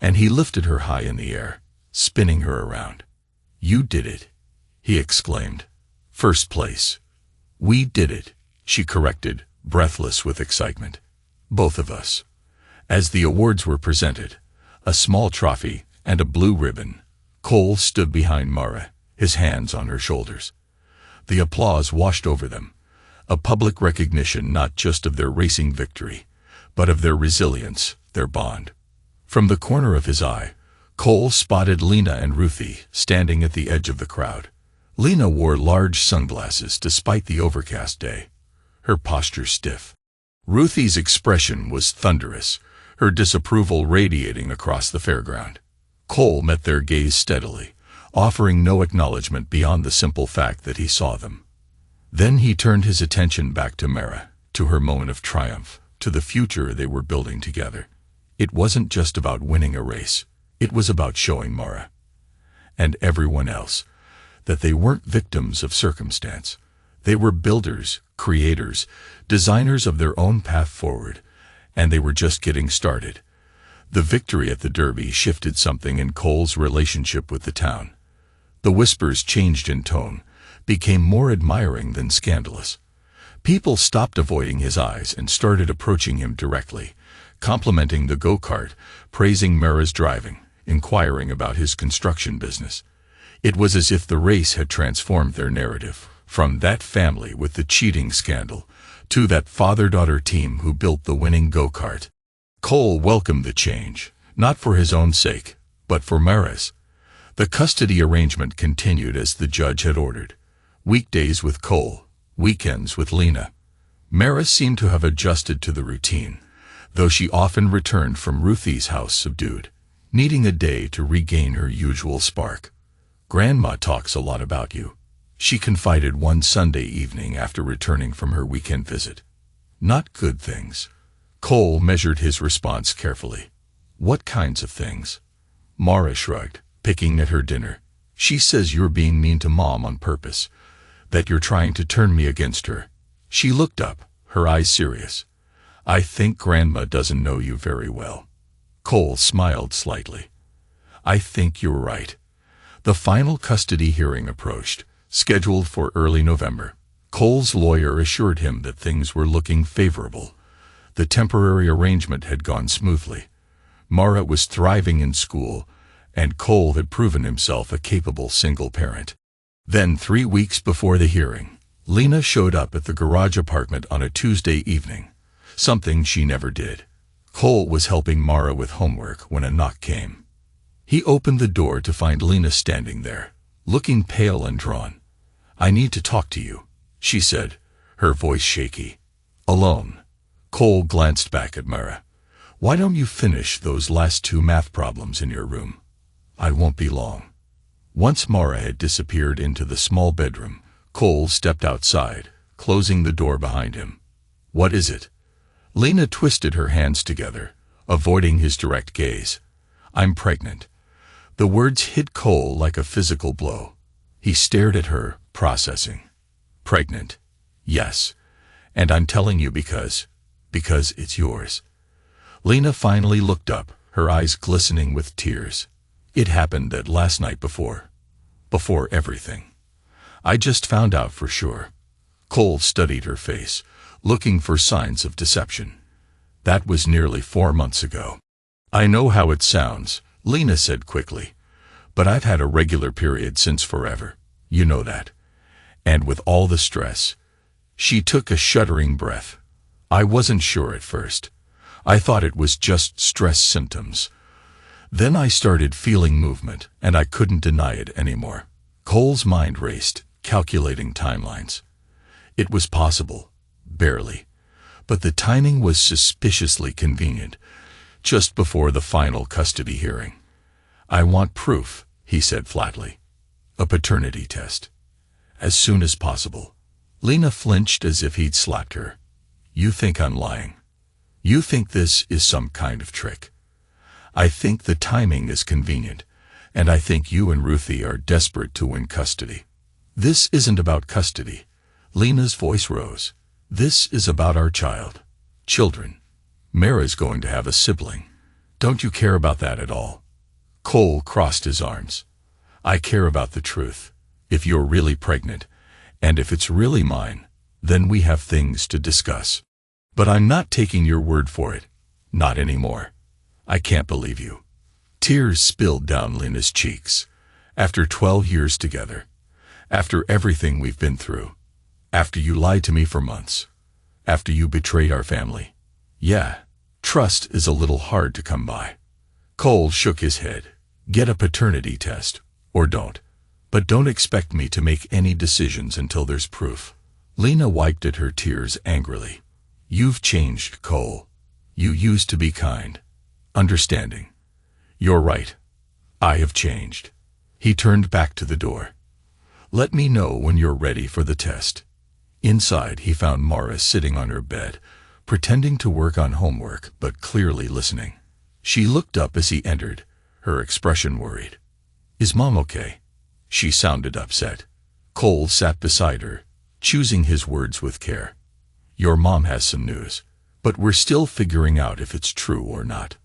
and he lifted her high in the air, spinning her around. "You did it," he exclaimed. "1st place." "We did it," she corrected, breathless with excitement. "Both of us." As the awards were presented, a small trophy and a blue ribbon, Cole stood behind Mara, his hands on her shoulders. The applause washed over them, a public recognition not just of their racing victory, but of their resilience, their bond. From the corner of his eye, Cole spotted Lena and Ruthie standing at the edge of the crowd. Lena wore large sunglasses despite the overcast day, her posture stiff. Ruthie's expression was thunderous, her disapproval radiating across the fairground. Cole met their gaze steadily, offering no acknowledgement beyond the simple fact that he saw them. Then he turned his attention back to Mara, to her moment of triumph, to the future they were building together. It wasn't just about winning a race, it was about showing Mara, and everyone else, that they weren't victims of circumstance. They were builders, creators, designers of their own path forward, and they were just getting started. The victory at the Derby shifted something in Cole's relationship with the town. The whispers changed in tone, became more admiring than scandalous. People stopped avoiding his eyes and started approaching him directly, complimenting the go-kart, praising Mara's driving, inquiring about his construction business. It was as if the race had transformed their narrative, from that family with the cheating scandal to that father-daughter team who built the winning go-kart. Cole welcomed the change, not for his own sake, but for Mara's. The custody arrangement continued as the judge had ordered. Weekdays with Cole, weekends with Lena. Mara seemed to have adjusted to the routine, though she often returned from Ruthie's house subdued, needing a day to regain her usual spark. "Grandma talks a lot about you," she confided one Sunday evening after returning from her weekend visit. "Not good things." Cole measured his response carefully. "What kinds of things?" Mara shrugged, picking at her dinner. "She says you're being mean to Mom on purpose, that you're trying to turn me against her." She looked up, her eyes serious. "I think Grandma doesn't know you very well." Cole smiled slightly. "I think you're right." The final custody hearing approached, scheduled for early November. Cole's lawyer assured him that things were looking favorable. The temporary arrangement had gone smoothly. Mara was thriving in school, and Cole had proven himself a capable single parent. Then, 3 weeks before the hearing, Lena showed up at the garage apartment on a Tuesday evening, something she never did. Cole was helping Mara with homework when a knock came. He opened the door to find Lena standing there, looking pale and drawn. "I need to talk to you," she said, her voice shaky. "Alone?" Cole glanced back at Mara. "Why don't you finish those last 2 math problems in your room? I won't be long." Once Mara had disappeared into the small bedroom, Cole stepped outside, closing the door behind him. "What is it?" Lena twisted her hands together, avoiding his direct gaze. "I'm pregnant." The words hit Cole like a physical blow. He stared at her, processing. "Pregnant? Yes. And I'm telling you because it's yours." Lena finally looked up, her eyes glistening with tears. "It happened that last night before everything. I just found out for sure." Cole studied her face, looking for signs of deception. "That was nearly 4 months ago." "I know how it sounds," Lena said quickly, "but I've had a regular period since forever. You know that. And with all the stress." She took a shuddering breath. "I wasn't sure at first. I thought it was just stress symptoms. Then I started feeling movement, and I couldn't deny it anymore." Cole's mind raced, calculating timelines. It was possible, barely, but the timing was suspiciously convenient, just before the final custody hearing. "I want proof," he said flatly. "A paternity test. As soon as possible." Lena flinched as if he'd slapped her. "You think I'm lying? You think this is some kind of trick?" "I think the timing is convenient, and I think you and Ruthie are desperate to win custody." "This isn't about custody." Lena's voice rose. "This is about our child. Children. Mara's going to have a sibling. Don't you care about that at all?" Cole crossed his arms. "I care about the truth. If you're really pregnant, and if it's really mine, then we have things to discuss. But I'm not taking your word for it. Not anymore. I can't believe you." Tears spilled down Lena's cheeks. "After 12 years together. After everything we've been through. After you lied to me for months. After you betrayed our family. Yeah, trust is a little hard to come by." Cole shook his head. "Get a paternity test, or don't. But don't expect me to make any decisions until there's proof." Lena wiped at her tears angrily. "You've changed, Cole. You used to be kind, understanding. You're right. I have changed." He turned back to the door. "Let me know when you're ready for the test." Inside, he found Mara sitting on her bed, pretending to work on homework, but clearly listening. She looked up as he entered, her expression worried. "Is Mom okay?" She sounded upset. Cole sat beside her, choosing his words with care. "Your mom has some news, but we're still figuring out if it's true or not."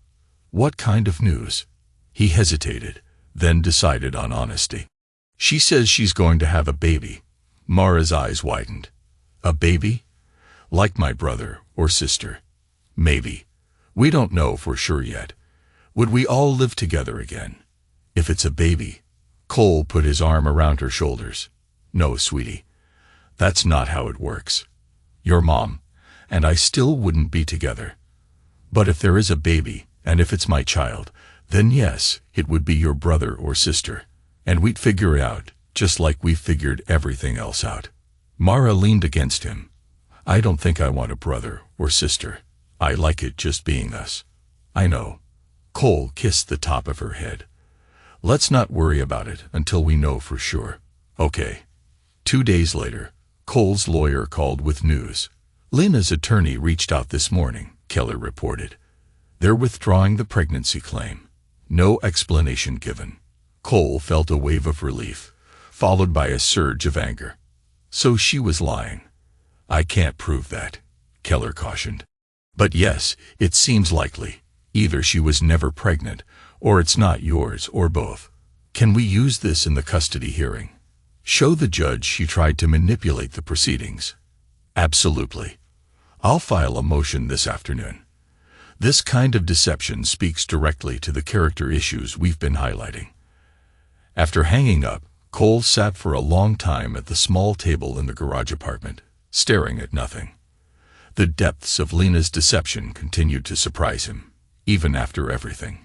"What kind of news?" He hesitated, then decided on honesty. "She says she's going to have a baby." Mara's eyes widened. "A baby? Like my brother or sister?" "Maybe. We don't know for sure yet. Would we all live together again? If it's a baby." Cole put his arm around her shoulders. "No, sweetie. That's not how it works. Your mom and I still wouldn't be together. But if there is a baby, and if it's my child, then yes, it would be your brother or sister. And we'd figure it out, just like we figured everything else out." Mara leaned against him. "I don't think I want a brother or sister. I like it just being us." "I know." Cole kissed the top of her head. "Let's not worry about it until we know for sure." "Okay." 2 days later, Cole's lawyer called with news. "Lena's attorney reached out this morning," Keller reported. "They're withdrawing the pregnancy claim. No explanation given." Cole felt a wave of relief, followed by a surge of anger. "So she was lying." "I can't prove that," Keller cautioned. "But yes, it seems likely. Either she was never pregnant, or it's not yours, or both. Can we use this in the custody hearing?" Show the judge she tried to manipulate the proceedings. Absolutely. I'll file a motion this afternoon. This kind of deception speaks directly to the character issues we've been highlighting. After hanging up, Cole sat for a long time at the small table in the garage apartment, staring at nothing. The depths of Lena's deception continued to surprise him, even after everything.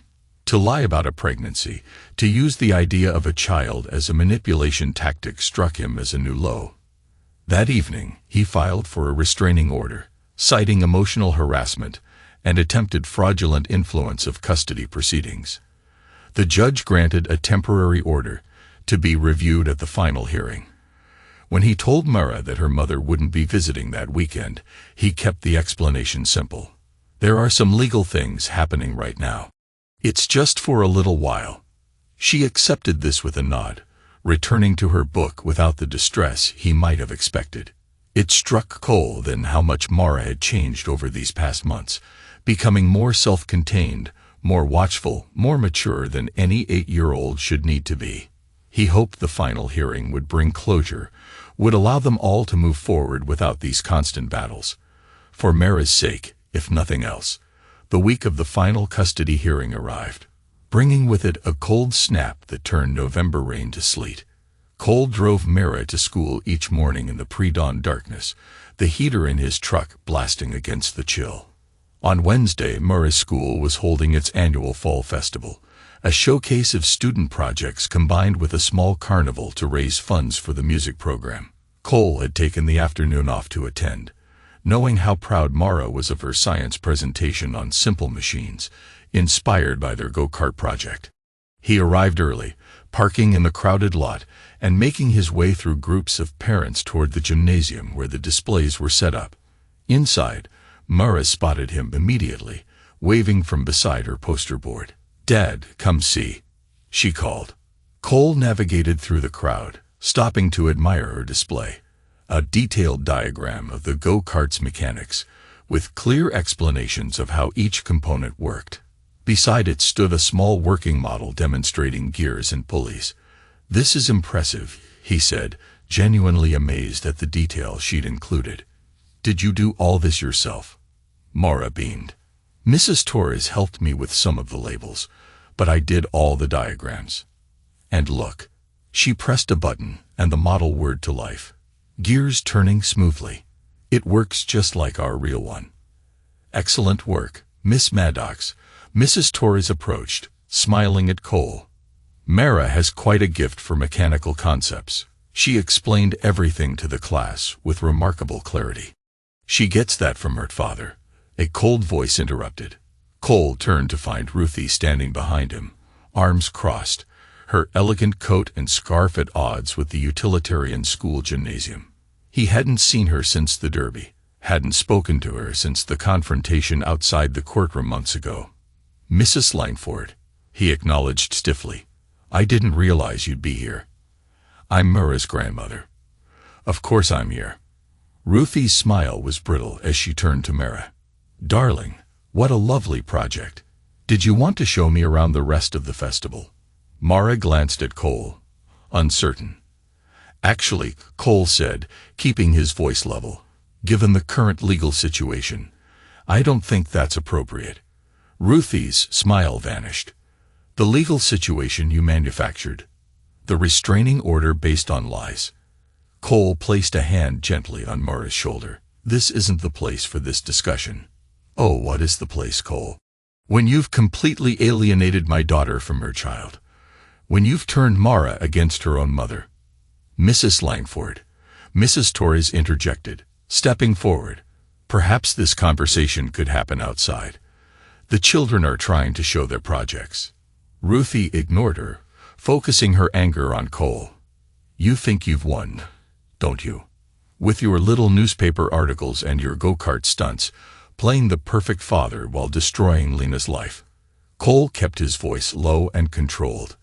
To lie about a pregnancy, to use the idea of a child as a manipulation tactic struck him as a new low. That evening, he filed for a restraining order, citing emotional harassment and attempted fraudulent influence of custody proceedings. The judge granted a temporary order to be reviewed at the final hearing. When he told Mara that her mother wouldn't be visiting that weekend, he kept the explanation simple. There are some legal things happening right now. It's just for a little while. She accepted this with a nod, returning to her book without the distress he might have expected. It struck Cole then how much Mara had changed over these past months, becoming more self-contained, more watchful, more mature than any 8-year-old should need to be. He hoped the final hearing would bring closure, would allow them all to move forward without these constant battles. For Mara's sake, if nothing else. The week of the final custody hearing arrived, bringing with it a cold snap that turned November rain to sleet. Cole drove Mara to school each morning in the pre-dawn darkness, the heater in his truck blasting against the chill. On Wednesday, Mara's school was holding its annual fall festival, a showcase of student projects combined with a small carnival to raise funds for the music program. Cole had taken the afternoon off to attend, knowing how proud Mara was of her science presentation on simple machines, inspired by their go-kart project. He arrived early, parking in the crowded lot and making his way through groups of parents toward the gymnasium where the displays were set up. Inside, Mara spotted him immediately, waving from beside her poster board. "Dad, come see," she called. Cole navigated through the crowd, stopping to admire her display. A detailed diagram of the go-kart's mechanics, with clear explanations of how each component worked. Beside it stood a small working model demonstrating gears and pulleys. "This is impressive," he said, genuinely amazed at the detail she'd included. "Did you do all this yourself?" Mara beamed. "Mrs. Torres helped me with some of the labels, but I did all the diagrams. And look." She pressed a button, and the model whirred to life. Gears turning smoothly. "It works just like our real one." "Excellent work, Miss Maddox," Mrs. Torres approached, smiling at Cole. "Mara has quite a gift for mechanical concepts." She explained everything to the class with remarkable clarity. "She gets that from her father," a cold voice interrupted. Cole turned to find Ruthie standing behind him, arms crossed, her elegant coat and scarf at odds with the utilitarian school gymnasium. He hadn't seen her since the derby, hadn't spoken to her since the confrontation outside the courtroom months ago. "Mrs. Langford," he acknowledged stiffly. "I didn't realize you'd be here." "I'm Mara's grandmother." "Of course I'm here." Ruthie's smile was brittle as she turned to Mara. "Darling, what a lovely project. Did you want to show me around the rest of the festival?" Mara glanced at Cole, uncertain. "Actually," Cole said, keeping his voice level, "given the current legal situation, I don't think that's appropriate." Ruthie's smile vanished. "The legal situation you manufactured. The restraining order based on lies." Cole placed a hand gently on Mara's shoulder. "This isn't the place for this discussion." "Oh, what is the place, Cole?" "When you've completely alienated my daughter from her child. When you've turned Mara against her own mother." "Mrs. Langford," Mrs. Torres interjected, stepping forward. "Perhaps this conversation could happen outside. The children are trying to show their projects." Ruthie ignored her, focusing her anger on Cole. "You think you've won, don't you? With your little newspaper articles and your go-kart stunts, playing the perfect father while destroying Lena's life." Cole kept his voice low and controlled.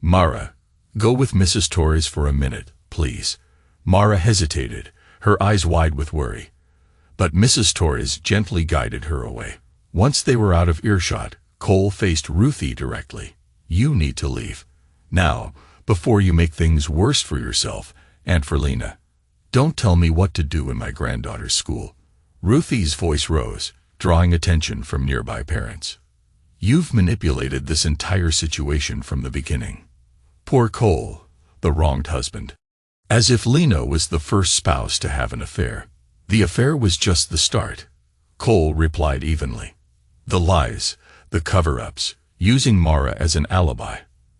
"Mara, go with Mrs. Torres for a minute, please." Mara hesitated, her eyes wide with worry. But Mrs. Torres gently guided her away. Once they were out of earshot, Cole faced Ruthie directly. "You need to leave. Now, before you make things worse for yourself And for Lena, don't tell me what to do in my granddaughter's school. Ruthie's voice rose, drawing attention from nearby parents. You've manipulated this entire situation from the beginning. Poor Cole, the wronged husband. As if Lena was the first spouse to have an affair. The affair was just the start, Cole replied evenly. The lies, the cover-ups, using Mara as an alibi,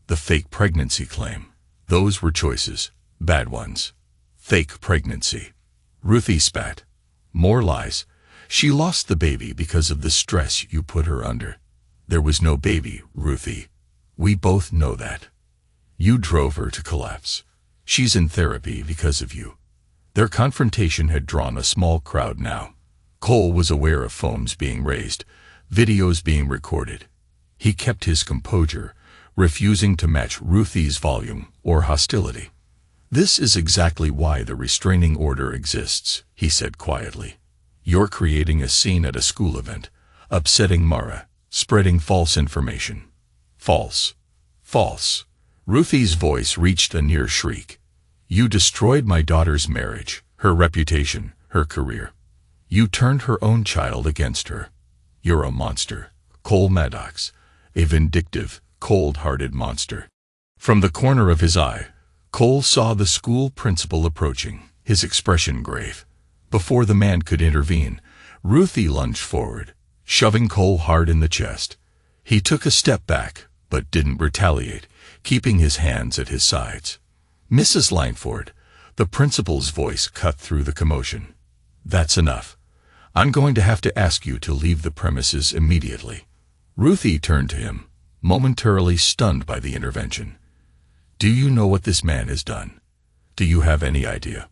the fake pregnancy claim. Those were choices, bad ones. Fake pregnancy. Ruthie spat. More lies. She lost the baby because of the stress you put her under. There was no baby, Ruthie. We both know that. You drove her to collapse. She's in therapy because of you. Their confrontation had drawn a small crowd now. Cole was aware of phones being raised, videos being recorded. He kept his composure, refusing to match Ruthie's volume or hostility. This is exactly why the restraining order exists, he said quietly. You're creating a scene at a school event, upsetting Mara, spreading false information. False. False. Ruthie's voice reached a near shriek. You destroyed my daughter's marriage, her reputation, her career. You turned her own child against her. You're a monster, Cole Maddox, a vindictive, cold-hearted monster. From the corner of his eye, Cole saw the school principal approaching, his expression grave. Before the man could intervene, Ruthie lunged forward, shoving Cole hard in the chest. He took a step back, but didn't retaliate, keeping his hands at his sides. Mrs. Langford, the principal's voice cut through the commotion. That's enough. I'm going to have to ask you to leave the premises immediately. Ruthie turned to him, momentarily stunned by the intervention. Do you know what this man has done? Do you have any idea?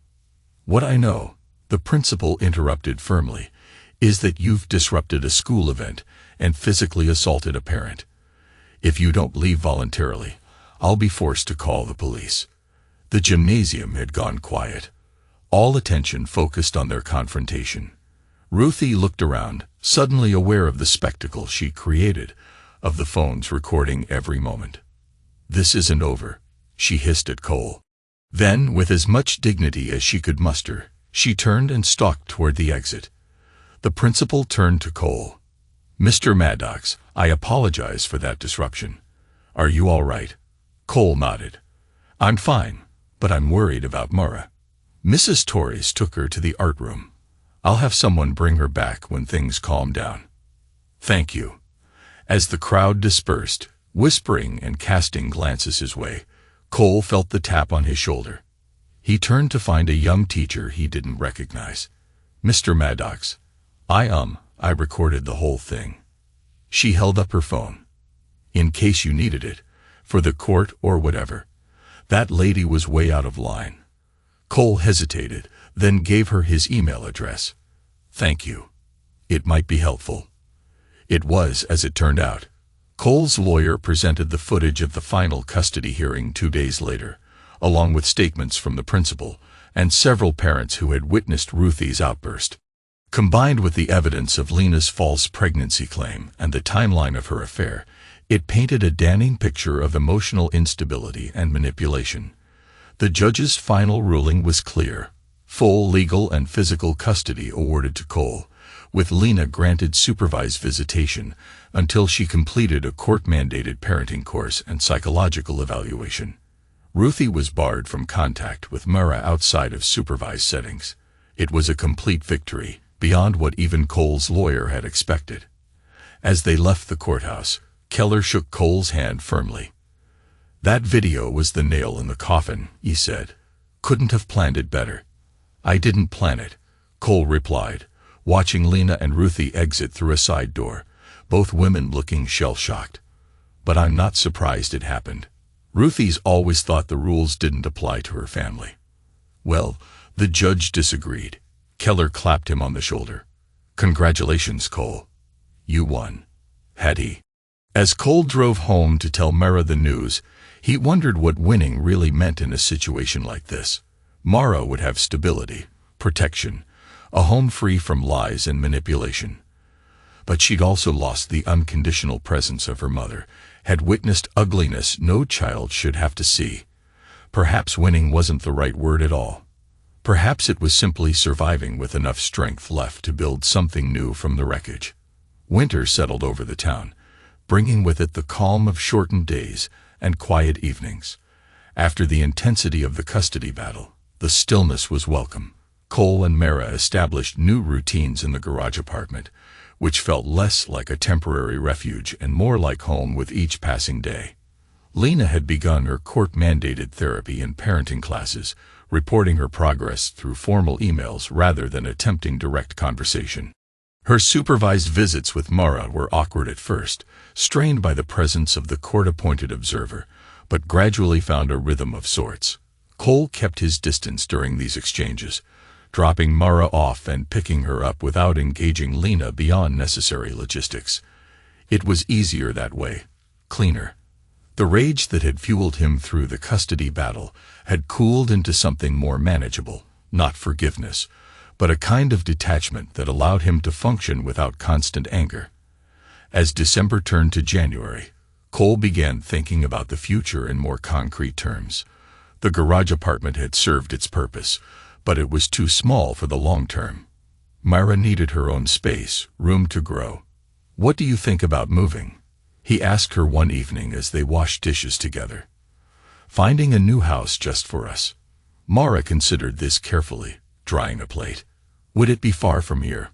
What I know, the principal interrupted firmly, is that you've disrupted a school event and physically assaulted a parent. If you don't leave voluntarily, I'll be forced to call the police. The gymnasium had gone quiet. All attention focused on their confrontation. Ruthie looked around, suddenly aware of the spectacle she created, of the phones recording every moment. This isn't over, she hissed at Cole. Then, with as much dignity as she could muster, she turned and stalked toward the exit. The principal turned to Cole. Mr. Maddox, I apologize for that disruption. Are you all right? Cole nodded. I'm fine, but I'm worried about Mara. Mrs. Torres took her to the art room. I'll have someone bring her back when things calm down. Thank you. As the crowd dispersed, whispering and casting glances his way, Cole felt the tap on his shoulder. He turned to find a young teacher he didn't recognize. Mr. Maddox, I recorded the whole thing. She held up her phone. In case you needed it, for the court or whatever. That lady was way out of line. Cole hesitated, then gave her his email address. Thank you. It might be helpful. It was, as it turned out. Cole's lawyer presented the footage of the final custody hearing 2 days later, along with statements from the principal and several parents who had witnessed Ruthie's outburst. Combined with the evidence of Lena's false pregnancy claim and the timeline of her affair, it painted a damning picture of emotional instability and manipulation. The judge's final ruling was clear. Full legal and physical custody awarded to Cole, with Lena granted supervised visitation until she completed a court-mandated parenting course and psychological evaluation. Ruthie was barred from contact with Mara outside of supervised settings. It was a complete victory, beyond what even Cole's lawyer had expected. As they left the courthouse, Keller shook Cole's hand firmly. That video was the nail in the coffin, he said. Couldn't have planned it better. I didn't plan it, Cole replied, watching Lena and Ruthie exit through a side door, both women looking shell-shocked. But I'm not surprised it happened. Ruthie's always thought the rules didn't apply to her family. Well, the judge disagreed. Keller clapped him on the shoulder. Congratulations, Cole. You won. Had he? As Cole drove home to tell Mara the news, he wondered what winning really meant in a situation like this. Mara would have stability, protection, a home free from lies and manipulation. But she'd also lost the unconditional presence of her mother, had witnessed ugliness no child should have to see. Perhaps winning wasn't the right word at all. Perhaps it was simply surviving with enough strength left to build something new from the wreckage. Winter settled over the town, bringing with it the calm of shortened days and quiet evenings. After the intensity of the custody battle, the stillness was welcome. Cole and Mara established new routines in the garage apartment, which felt less like a temporary refuge and more like home with each passing day. Lena had begun her court-mandated therapy and parenting classes, reporting her progress through formal emails rather than attempting direct conversation. Her supervised visits with Mara were awkward at first, strained by the presence of the court-appointed observer, but gradually found a rhythm of sorts. Cole kept his distance during these exchanges, dropping Mara off and picking her up without engaging Lena beyond necessary logistics. It was easier that way, cleaner. The rage that had fueled him through the custody battle had cooled into something more manageable, not forgiveness, but a kind of detachment that allowed him to function without constant anger. As December turned to January, Cole began thinking about the future in more concrete terms. The garage apartment had served its purpose, but it was too small for the long term. Mara needed her own space, room to grow. "What do you think about moving?" he asked her one evening as they washed dishes together. "Finding a new house just for us." Mara considered this carefully, drying a plate. "Would it be far from here?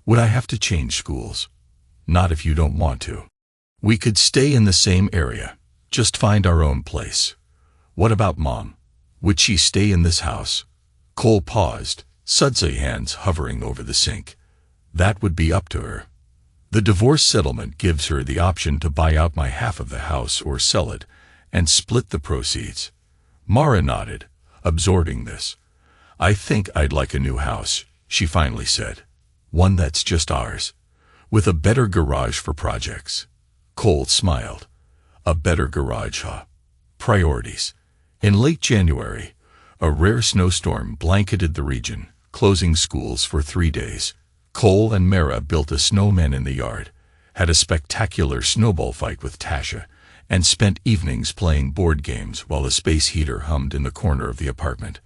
Would I have to change schools?" "Not if you don't want to. We could stay in the same area, just find our own place." "What about Mom? Would she stay in this house?" Cole paused, sudsy hands hovering over the sink. "That would be up to her. The divorce settlement gives her the option to buy out my half of the house or sell it and split the proceeds." Mara nodded, absorbing this. "I think I'd like a new house," she finally said. "One that's just ours, with a better garage for projects." Cole smiled. A better garage, huh? Priorities. In late January, a rare snowstorm blanketed the region, closing schools for 3 days. Cole and Mara built a snowman in the yard, had a spectacular snowball fight with Tasha, and spent evenings playing board games while a space heater hummed in the corner of the apartment.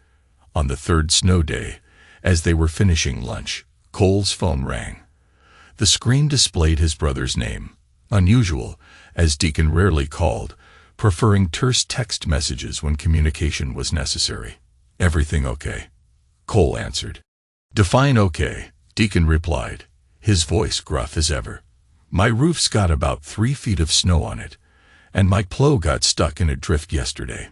On the third snow day, as they were finishing lunch, Cole's phone rang. The screen displayed his brother's name, unusual, as Deacon rarely called, preferring terse text messages when communication was necessary. "Everything okay?" Cole answered. "Define okay," Deacon replied, his voice gruff as ever. "My roof's got about 3 feet of snow on it, and my plow got stuck in a drift yesterday.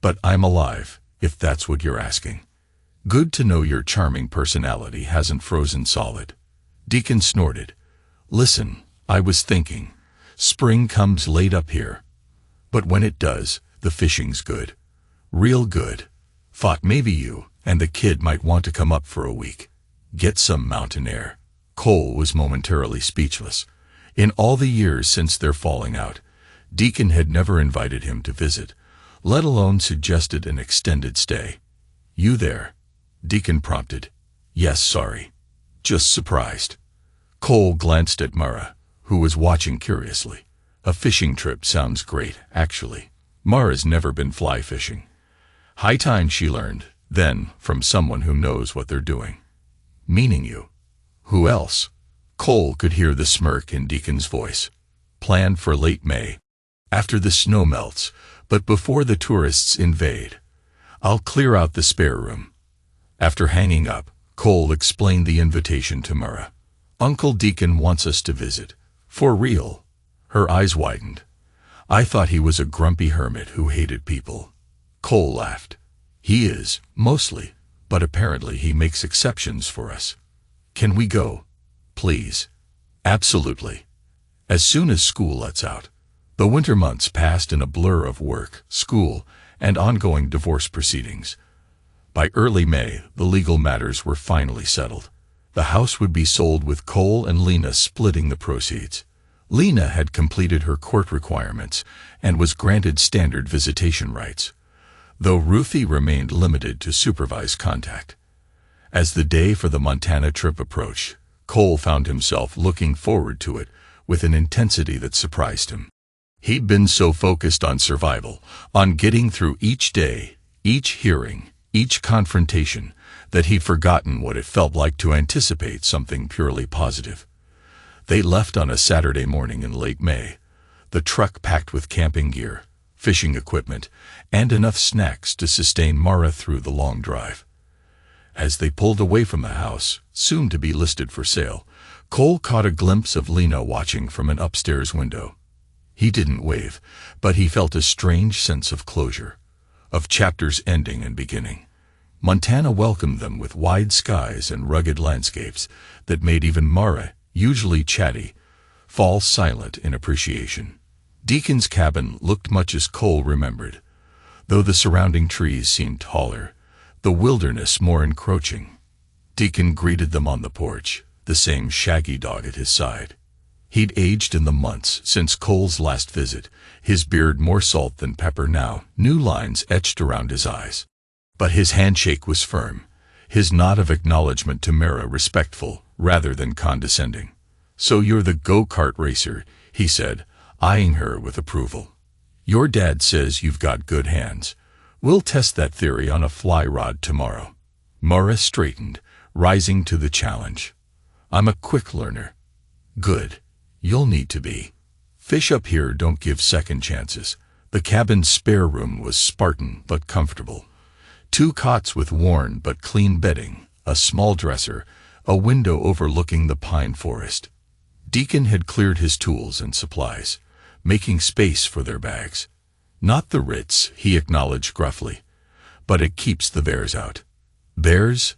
But I'm alive, if that's what you're asking. Good to know your charming personality hasn't frozen solid." Deacon snorted. "Listen, I was thinking, spring comes late up here. But when it does, the fishing's good. Real good. Thought maybe you and the kid might want to come up for a week. Get some mountain air." Cole was momentarily speechless. In all the years since their falling out, Deacon had never invited him to visit, let alone suggested an extended stay. "You there?" Deacon prompted. "Yes, sorry. Just surprised." Cole glanced at Mara, who was watching curiously. "A fishing trip sounds great, actually. Mara's never been fly fishing." "High time she learned, then, from someone who knows what they're doing." "Meaning you." "Who else?" Cole could hear the smirk in Deacon's voice. "Planned for late May. After the snow melts, but before the tourists invade. I'll clear out the spare room." After hanging up, Cole explained the invitation to Mara. "Uncle Deacon wants us to visit." "For real?" Her eyes widened. "I thought he was a grumpy hermit who hated people." Cole laughed. "He is, mostly, but apparently he makes exceptions for us." "Can we go? Please." "Absolutely. As soon as school lets out." The winter months passed in a blur of work, school, and ongoing divorce proceedings. By early May, the legal matters were finally settled. The house would be sold with Cole and Lena splitting the proceeds. Lena had completed her court requirements and was granted standard visitation rights, though Ruthie remained limited to supervised contact. As the day for the Montana trip approached, Cole found himself looking forward to it with an intensity that surprised him. He'd been so focused on survival, on getting through each day, Each hearing, each confrontation, that he'd forgotten what it felt like to anticipate something purely positive. They left on a Saturday morning in late May, the truck packed with camping gear, fishing equipment, and enough snacks to sustain Mara through the long drive. As they pulled away from the house, soon to be listed for sale, Cole caught a glimpse of Lena watching from an upstairs window. He didn't wave, but he felt a strange sense of closure, of chapters ending and beginning. Montana welcomed them with wide skies and rugged landscapes that made even Mara, usually chatty, fall silent in appreciation. Deacon's cabin looked much as Cole remembered, though the surrounding trees seemed taller, the wilderness more encroaching. Deacon greeted them on the porch, the same shaggy dog at his side. He'd aged in the months since Cole's last visit, his beard more salt than pepper now, new lines etched around his eyes. But his handshake was firm, his nod of acknowledgement to Mara respectful rather than condescending. "So you're the go-kart racer," he said, eyeing her with approval. "Your dad says you've got good hands. We'll test that theory on a fly rod tomorrow." Mara straightened, rising to the challenge. "I'm a quick learner." "Good. You'll need to be. Fish up here don't give second chances." The cabin's spare room was Spartan but comfortable. 2 cots with worn but clean bedding, a small dresser, a window overlooking the pine forest. Deacon had cleared his tools and supplies, making space for their bags. "Not the Ritz," he acknowledged gruffly, "but it keeps the bears out." "Bears?"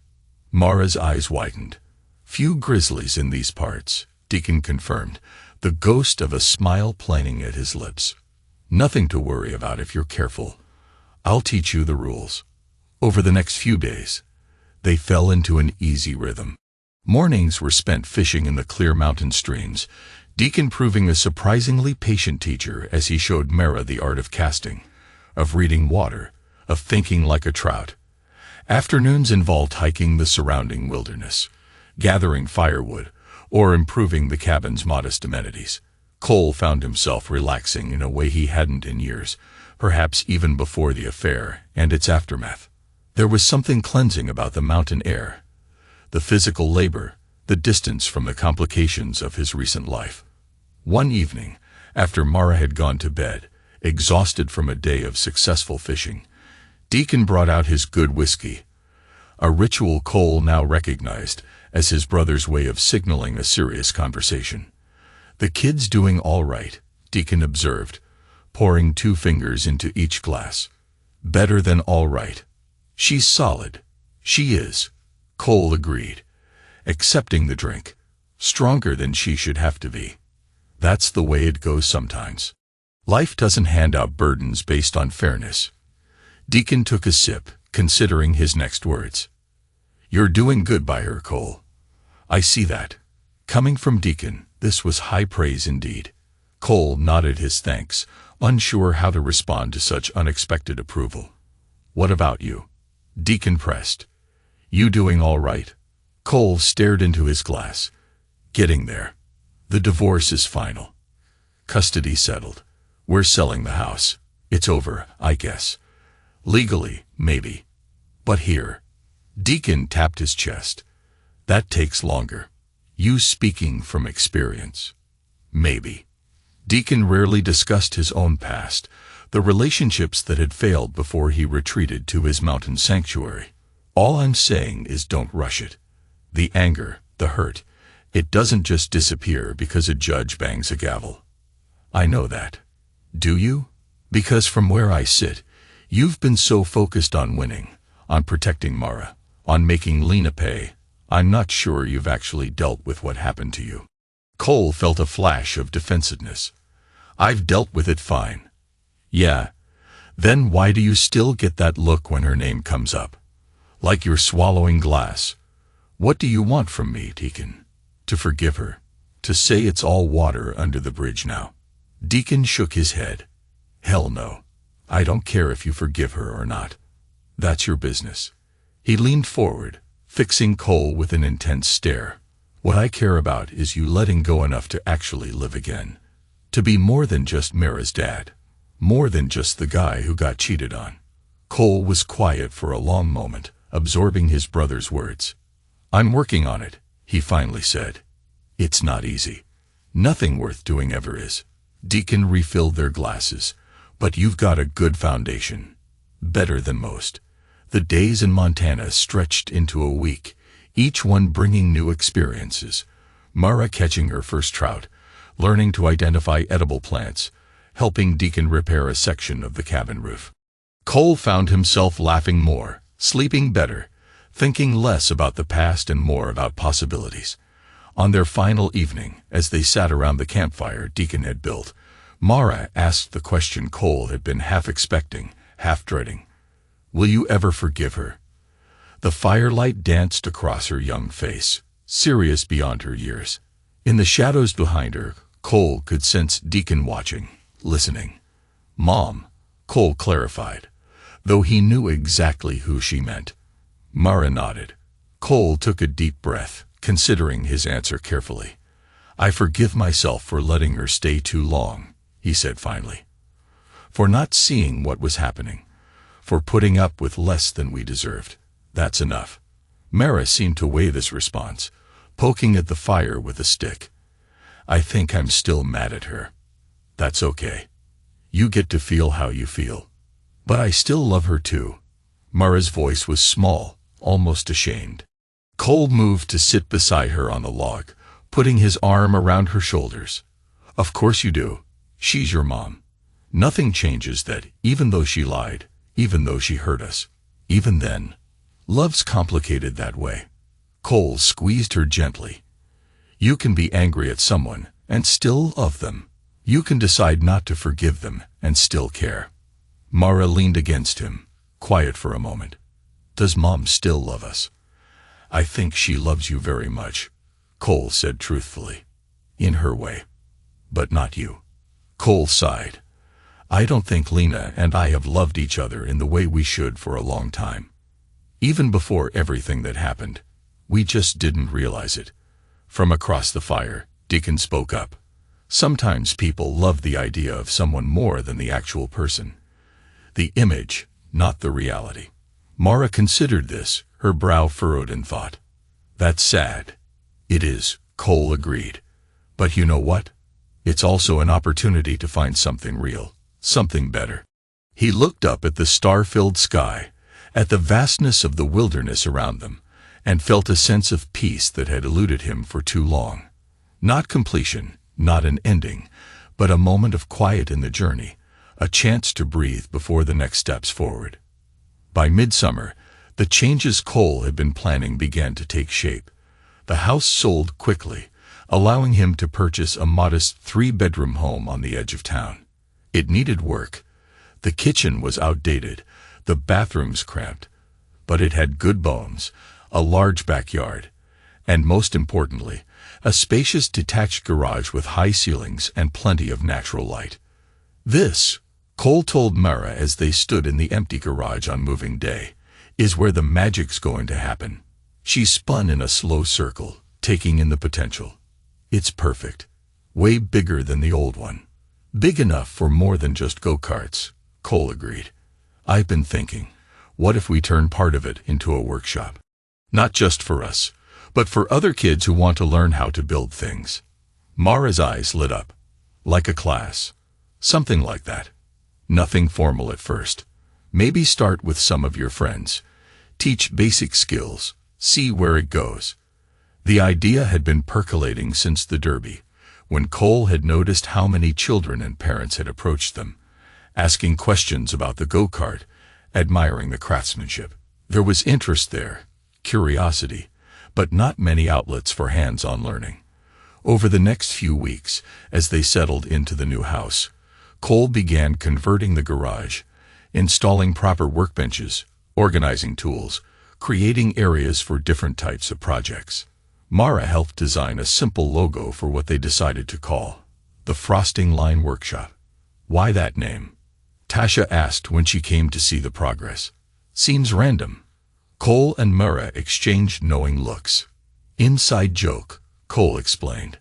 Mara's eyes widened. "Few grizzlies in these parts," Deacon confirmed, the ghost of a smile playing at his lips. "Nothing to worry about if you're careful. I'll teach you the rules." Over the next few days, they fell into an easy rhythm. Mornings were spent fishing in the clear mountain streams, Deacon proving a surprisingly patient teacher as he showed Mara the art of casting, of reading water, of thinking like a trout. Afternoons involved hiking the surrounding wilderness, gathering firewood, or improving the cabin's modest amenities. Cole found himself relaxing in a way he hadn't in years, perhaps even before the affair and its aftermath. There was something cleansing about the mountain air, the physical labor, the distance from the complications of his recent life. One evening, after Mara had gone to bed, exhausted from a day of successful fishing, Deacon brought out his good whiskey, a ritual Cole now recognized as his brother's way of signaling a serious conversation. "The kid's doing all right," Deacon observed, pouring 2 fingers into each glass. "Better than all right." "She's solid." "She is," Cole agreed, accepting the drink. "Stronger than she should have to be. That's the way it goes sometimes. Life doesn't hand out burdens based on fairness." Deacon took a sip, considering his next words. "You're doing good by her, Cole." "I see that." Coming from Deacon, this was high praise indeed. Cole nodded his thanks, unsure how to respond to such unexpected approval. "What about you?" Deacon pressed. "You doing all right?" Cole stared into his glass. "Getting there. The divorce is final. Custody settled. We're selling the house. It's over, I guess. Legally, maybe. But here." Deacon tapped his chest. "That takes longer. You speaking from experience." "Maybe." Deacon rarely discussed his own past, the relationships that had failed before he retreated to his mountain sanctuary. "All I'm saying is don't rush it. The anger, the hurt, it doesn't just disappear because a judge bangs a gavel." "I know that." "Do you?" "Because from where I sit, you've been so focused on winning, on protecting Mara, on making Lena pay, I'm not sure you've actually dealt with what happened to you." Cole felt a flash of defensiveness. "I've dealt with it fine." "Yeah. Then why do you still get that look when her name comes up? Like you're swallowing glass. What do you want from me, Deacon? To forgive her? To say it's all water under the bridge now?" Deacon shook his head. "Hell no. I don't care if you forgive her or not. That's your business." He leaned forward, fixing Cole with an intense stare. "What I care about is you letting go enough to actually live again. To be more than just Mara's dad. More than just the guy who got cheated on." Cole was quiet for a long moment, absorbing his brother's words. "I'm working on it," he finally said. "It's not easy. Nothing worth doing ever is." Deacon refilled their glasses. "But you've got a good foundation. Better than most." The days in Montana stretched into a week, each one bringing new experiences. Mara catching her first trout, learning to identify edible plants, helping Deacon repair a section of the cabin roof. Cole found himself laughing more, sleeping better, thinking less about the past and more about possibilities. On their final evening, as they sat around the campfire Deacon had built, Mara asked the question Cole had been half expecting, half dreading. "Will you ever forgive her?" The firelight danced across her young face, serious beyond her years. In the shadows behind her, Cole could sense Deacon watching, listening. "Mom," Cole clarified, though he knew exactly who she meant. Mara nodded. Cole took a deep breath, considering his answer carefully. "I forgive myself for letting her stay too long," he said finally. "For not seeing what was happening. For putting up with less than we deserved. That's enough." Mara seemed to weigh this response, poking at the fire with a stick. "I think I'm still mad at her. That's okay. You get to feel how you feel. But I still love her too." Mara's voice was small, almost ashamed. Cole moved to sit beside her on the log, putting his arm around her shoulders. "Of course you do. She's your mom. Nothing changes that, even though she lied, even though she hurt us. Even then, love's complicated that way." Cole squeezed her gently. "You can be angry at someone and still love them. You can decide not to forgive them and still care." Mara leaned against him, quiet for a moment. "Does Mom still love us?" "I think she loves you very much," Cole said truthfully. "In her way. But not you." Cole sighed. "I don't think Lena and I have loved each other in the way we should for a long time. Even before everything that happened. We just didn't realize it." From across the fire, Deacon spoke up. "Sometimes people love the idea of someone more than the actual person. The image, not the reality." Mara considered this, her brow furrowed in thought. "That's sad." "It is," Cole agreed. "But you know what? It's also an opportunity to find something real, something better." He looked up at the star-filled sky, at the vastness of the wilderness around them, and felt a sense of peace that had eluded him for too long. Not completion, not an ending, but a moment of quiet in the journey, a chance to breathe before the next steps forward. By midsummer, the changes Cole had been planning began to take shape. The house sold quickly, allowing him to purchase a modest 3-bedroom home on the edge of town. It needed work. The kitchen was outdated, the bathrooms cramped, but it had good bones, a large backyard, and most importantly, a spacious detached garage with high ceilings and plenty of natural light. "This," Cole told Mara as they stood in the empty garage on moving day, "is where the magic's going to happen." She spun in a slow circle, taking in the potential. "It's perfect. Way bigger than the old one. Big enough for more than just go-karts," Cole agreed. "I've been thinking, what if we turn part of it into a workshop? Not just for us, but for other kids who want to learn how to build things." Mara's eyes lit up. "Like a class. Something like that. Nothing formal at first. Maybe start with some of your friends. Teach basic skills. See where it goes." The idea had been percolating since the Derby, when Cole had noticed how many children and parents had approached them, asking questions about the go-kart, admiring the craftsmanship. There was interest there, curiosity, but not many outlets for hands-on learning. Over the next few weeks, as they settled into the new house, Cole began converting the garage, installing proper workbenches, organizing tools, creating areas for different types of projects. Mara helped design a simple logo for what they decided to call the Frosting Line Workshop. "Why that name?" Tasha asked when she came to see the progress. "Seems random." Cole and Mara exchanged knowing looks. "Inside joke," Cole explained.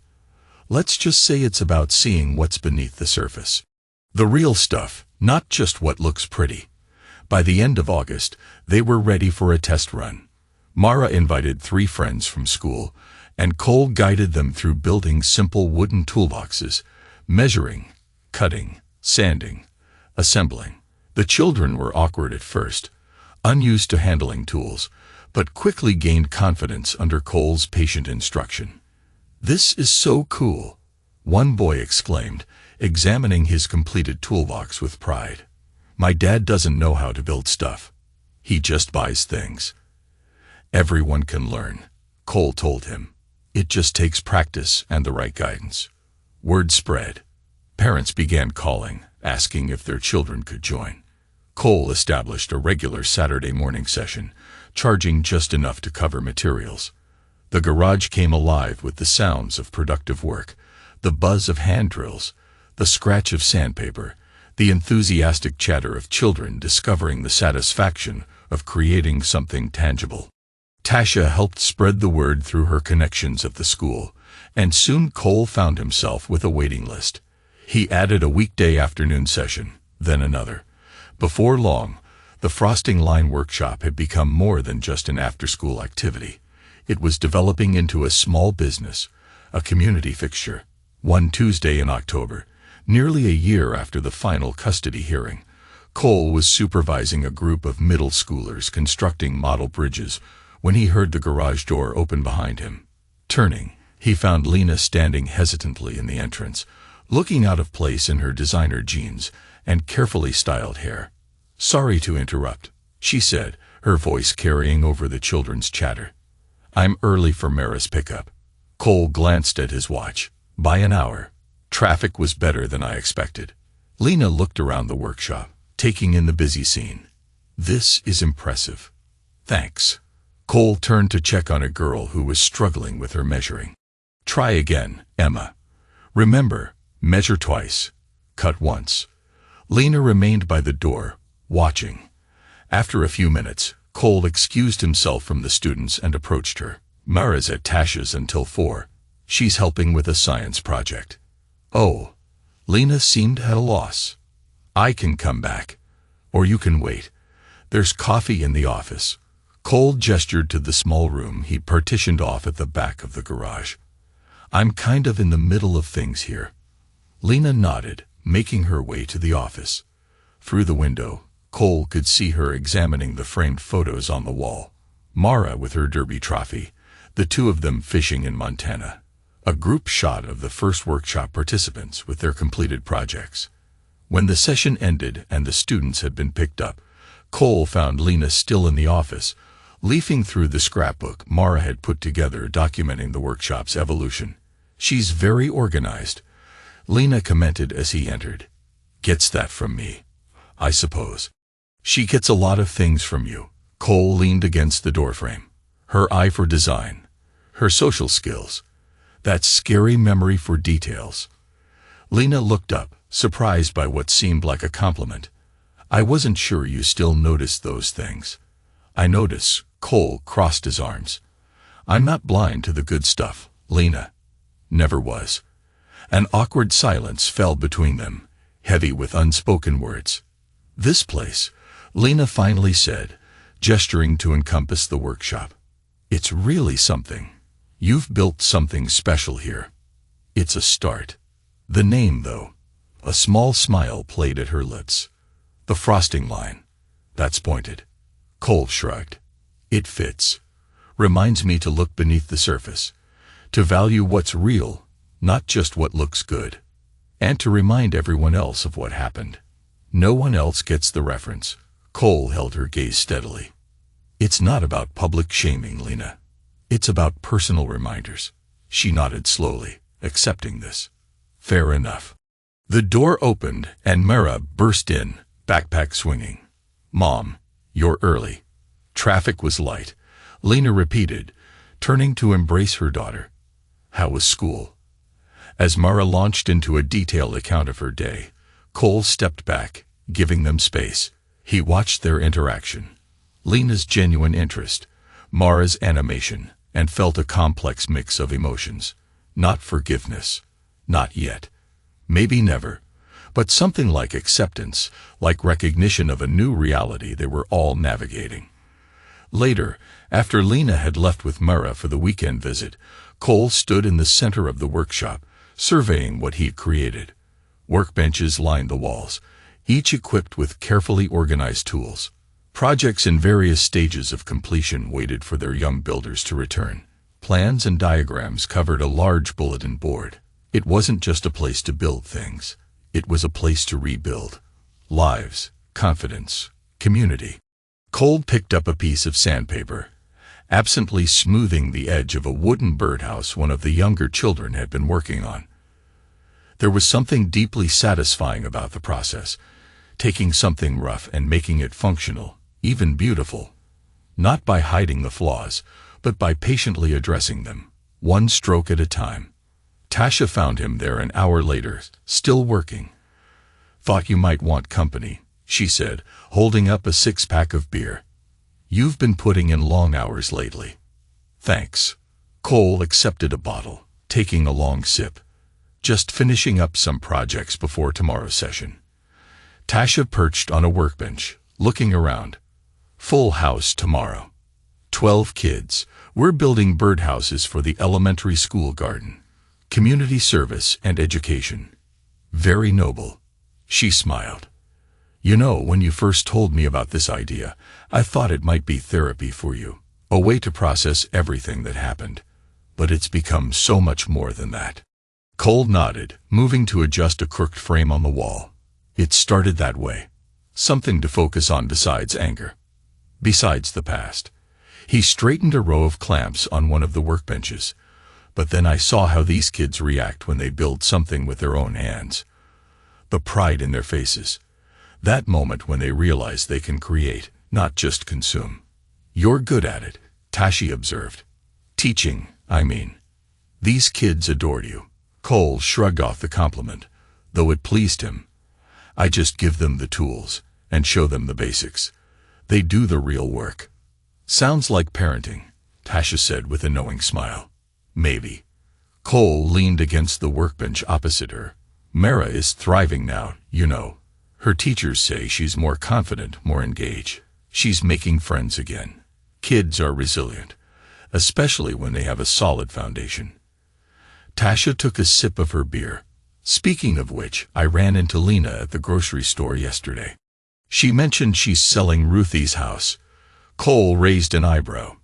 "Let's just say it's about seeing what's beneath the surface. The real stuff, not just what looks pretty." By the end of August, they were ready for a test run. Mara invited 3 friends from school, and Cole guided them through building simple wooden toolboxes, measuring, cutting, sanding, assembling. The children were awkward at first, unused to handling tools, but quickly gained confidence under Cole's patient instruction. "This is so cool," one boy exclaimed, examining his completed toolbox with pride. "My dad doesn't know how to build stuff. He just buys things." "Everyone can learn," Cole told him. "It just takes practice and the right guidance." Word spread. Parents began calling, asking if their children could join. Cole established a regular Saturday morning session, charging just enough to cover materials. The garage came alive with the sounds of productive work, the buzz of hand drills, the scratch of sandpaper, the enthusiastic chatter of children discovering the satisfaction of creating something tangible. Tasha helped spread the word through her connections at the school, and soon Cole found himself with a waiting list. He added a weekday afternoon session, then another. Before long, the frosting line workshop had become more than just an after-school activity. It was developing into a small business, a community fixture. One Tuesday in October, nearly a year after the final custody hearing, Cole was supervising a group of middle schoolers constructing model bridges when he heard the garage door open behind him. Turning, he found Lena standing hesitantly in the entrance, looking out of place in her designer jeans and carefully styled hair. "Sorry to interrupt," she said, her voice carrying over the children's chatter. "I'm early for Mara's pickup." Cole glanced at his watch. By an hour. Traffic was better than I expected. Lena looked around the workshop, taking in the busy scene. "This is impressive." "Thanks." Cole turned to check on a girl who was struggling with her measuring. "Try again, Emma. Remember, measure twice, cut once." Lena remained by the door, watching. After a few minutes, Cole excused himself from the students and approached her. "Mara's at Tasha's until 4. She's helping with a science project." "Oh." Lena seemed at a loss. "I can come back. Or you can wait. There's coffee in the office." Cole gestured to the small room he partitioned off at the back of the garage. "I'm kind of in the middle of things here." Lena nodded, making her way to the office. Through the window, Cole could see her examining the framed photos on the wall. Mara with her derby trophy, the 2 of them fishing in Montana. A group shot of the first workshop participants with their completed projects. When the session ended and the students had been picked up, Cole found Lena still in the office, leafing through the scrapbook Mara had put together documenting the workshop's evolution. "She's very organized," Lena commented as he entered. "Gets that from me, I suppose." "She gets a lot of things from you." Cole leaned against the doorframe. Her eye for design, her social skills, that scary memory for details. Lena looked up, surprised by what seemed like a compliment. "I wasn't sure you still noticed those things." "I notice." Cole crossed his arms. "I'm not blind to the good stuff, Lena. Never was." An awkward silence fell between them, heavy with unspoken words. "This place," Lena finally said, gesturing to encompass the workshop. "It's really something. You've built something special here." "It's a start." "The name, though." A small smile played at her lips. "The frosting line. That's pointed." Cole shrugged. "It fits. Reminds me to look beneath the surface. To value what's real, not just what looks good. And to remind everyone else of what happened." "No one else gets the reference." Cole held her gaze steadily. "It's not about public shaming, Lena. It's about personal reminders." She nodded slowly, accepting this. "Fair enough." The door opened and Mara burst in, backpack swinging. "Mom, you're early." Traffic was light, Lena repeated, turning to embrace her daughter. "How was school?" As Mara launched into a detailed account of her day, Cole stepped back, giving them space. He watched their interaction. Lena's genuine interest, Mara's animation, and felt a complex mix of emotions. Not forgiveness. Not yet. Maybe never. but something like acceptance, like recognition of a new reality they were all navigating. Later, after Lena had left with Mara for the weekend visit, Cole stood in the center of the workshop, surveying what he'd created. Workbenches lined the walls, each equipped with carefully organized tools. Projects in various stages of completion waited for their young builders to return. Plans and diagrams covered a large bulletin board. It wasn't just a place to build things. It was a place to rebuild lives, confidence, community. Cole picked up a piece of sandpaper, absently smoothing the edge of a wooden birdhouse one of the younger children had been working on. There was something deeply satisfying about the process, taking something rough and making it functional, even beautiful. Not by hiding the flaws, but by patiently addressing them, one stroke at a time. Tasha found him there an hour later, still working. "Thought you might want company," she said, holding up a six-pack of beer. "You've been putting in long hours lately." "Thanks." Cole accepted a bottle, taking a long sip. "Just finishing up some projects before tomorrow's session." Tasha perched on a workbench, looking around. "Full house tomorrow. 12 kids. We're building birdhouses for the elementary school garden. Community service and education." "Very noble." She smiled. "You know, when you first told me about this idea, I thought it might be therapy for you, a way to process everything that happened. But it's become so much more than that." Cole nodded, moving to adjust a crooked frame on the wall. "It started that way. Something to focus on besides anger. Besides the past." He straightened a row of clamps on one of the workbenches. "But then I saw how these kids react when they build something with their own hands. The pride in their faces. That moment when they realize they can create, not just consume." "You're good at it," Tashi observed. "Teaching, I mean. These kids adored you." Cole shrugged off the compliment, though it pleased him. "I just give them the tools and show them the basics. They do the real work." "Sounds like parenting," Tasha said with a knowing smile. "Maybe." Cole leaned against the workbench opposite her. "Mara is thriving now, you know. Her teachers say she's more confident, more engaged. She's making friends again. Kids are resilient, especially when they have a solid foundation." Tasha took a sip of her beer. "Speaking of which, I ran into Lena at the grocery store yesterday. She mentioned she's selling Ruthie's house." Cole raised an eyebrow.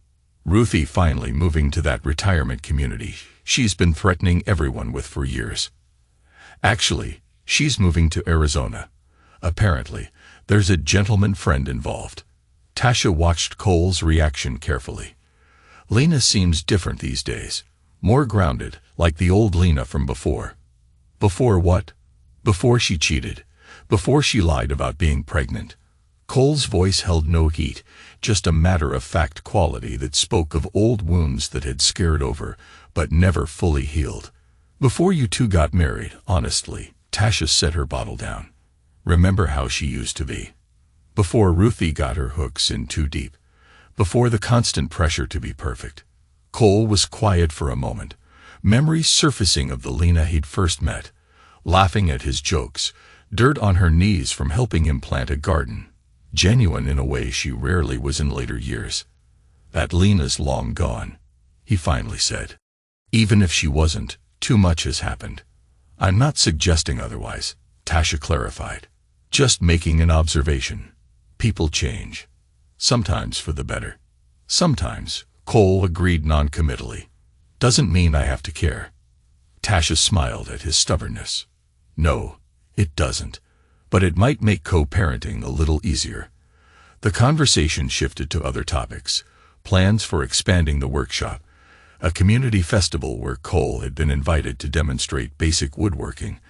"Ruthie finally moving to that retirement community she's been threatening everyone with for years. Actually, she's moving to Arizona. Apparently, there's a gentleman friend involved." Tasha watched Cole's reaction carefully. "Lena seems different these days. More grounded, like the old Lena from before." "Before what?" "Before she cheated. Before she lied about being pregnant." Cole's voice held no heat, just a matter-of-fact quality that spoke of old wounds that had scared over, but never fully healed. "Before you two got married, honestly." Tasha set her bottle down. "Remember how she used to be. Before Ruthie got her hooks in too deep. Before the constant pressure to be perfect." Cole was quiet for a moment, memories surfacing of the Lena he'd first met, laughing at his jokes, dirt on her knees from helping him plant a garden. Genuine in a way she rarely was in later years. "That Lena's long gone," he finally said. "Even if she wasn't, too much has happened." "I'm not suggesting otherwise," Tasha clarified. "Just making an observation. People change. Sometimes for the better." "Sometimes," Cole agreed non-committally. "Doesn't mean I have to care." Tasha smiled at his stubbornness. "No, it doesn't. But it might make co-parenting a little easier." The conversation shifted to other topics. Plans for expanding the workshop, a community festival where Cole had been invited to demonstrate basic woodworking,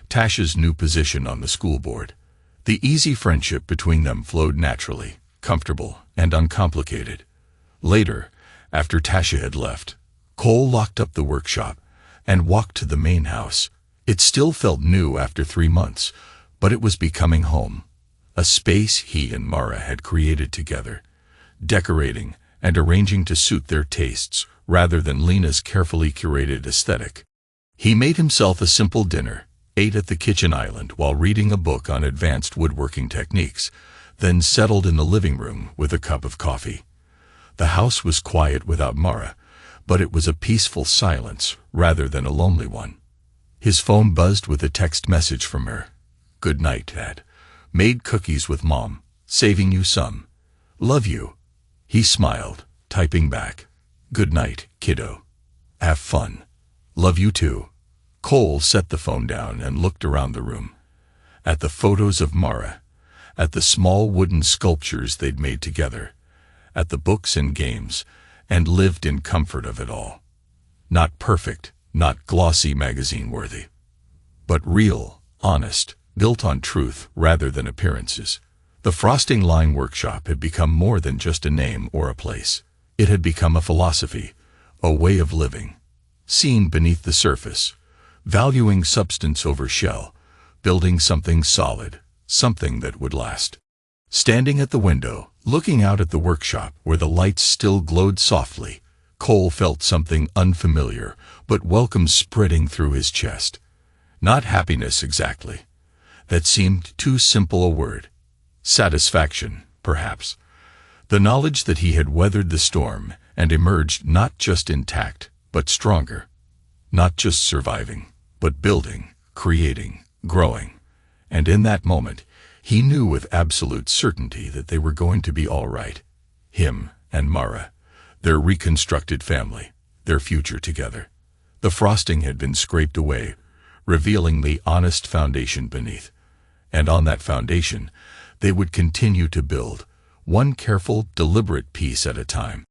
Tasha's new position on the school board. The easy friendship between them flowed naturally, comfortable and uncomplicated. Later, after Tasha had left, Cole locked up the workshop and walked to the main house. It still felt new after 3 months, but it was becoming home, a space he and Mara had created together, decorating and arranging to suit their tastes rather than Lena's carefully curated aesthetic. He made himself a simple dinner, ate at the kitchen island while reading a book on advanced woodworking techniques, then settled in the living room with a cup of coffee. The house was quiet without Mara, but it was a peaceful silence rather than a lonely one. His phone buzzed with a text message from her. "Good night, Dad. Made cookies with Mom. Saving you some. Love you." He smiled, typing back, "Good night, kiddo. Have fun. Love you too." Cole set the phone down and looked around the room. At the photos of Mara, at the small wooden sculptures they'd made together, at the books and games, and lived in comfort of it all. Not perfect, not glossy magazine-worthy, but real, honest, built on truth rather than appearances. The Frosting Line Workshop had become more than just a name or a place. It had become a philosophy, a way of living, seen beneath the surface, valuing substance over shell, building something solid, something that would last. Standing at the window, looking out at the workshop where the lights still glowed softly, Cole felt something unfamiliar but welcome spreading through his chest. Not happiness exactly. That seemed too simple a word. Satisfaction, perhaps. The knowledge that he had weathered the storm and emerged not just intact, but stronger. Not just surviving, but building, creating, growing. And in that moment, he knew with absolute certainty that they were going to be all right. Him and Mara, their reconstructed family, their future together. The frosting had been scraped away, revealing the honest foundation beneath. And on that foundation, they would continue to build, one careful, deliberate piece at a time.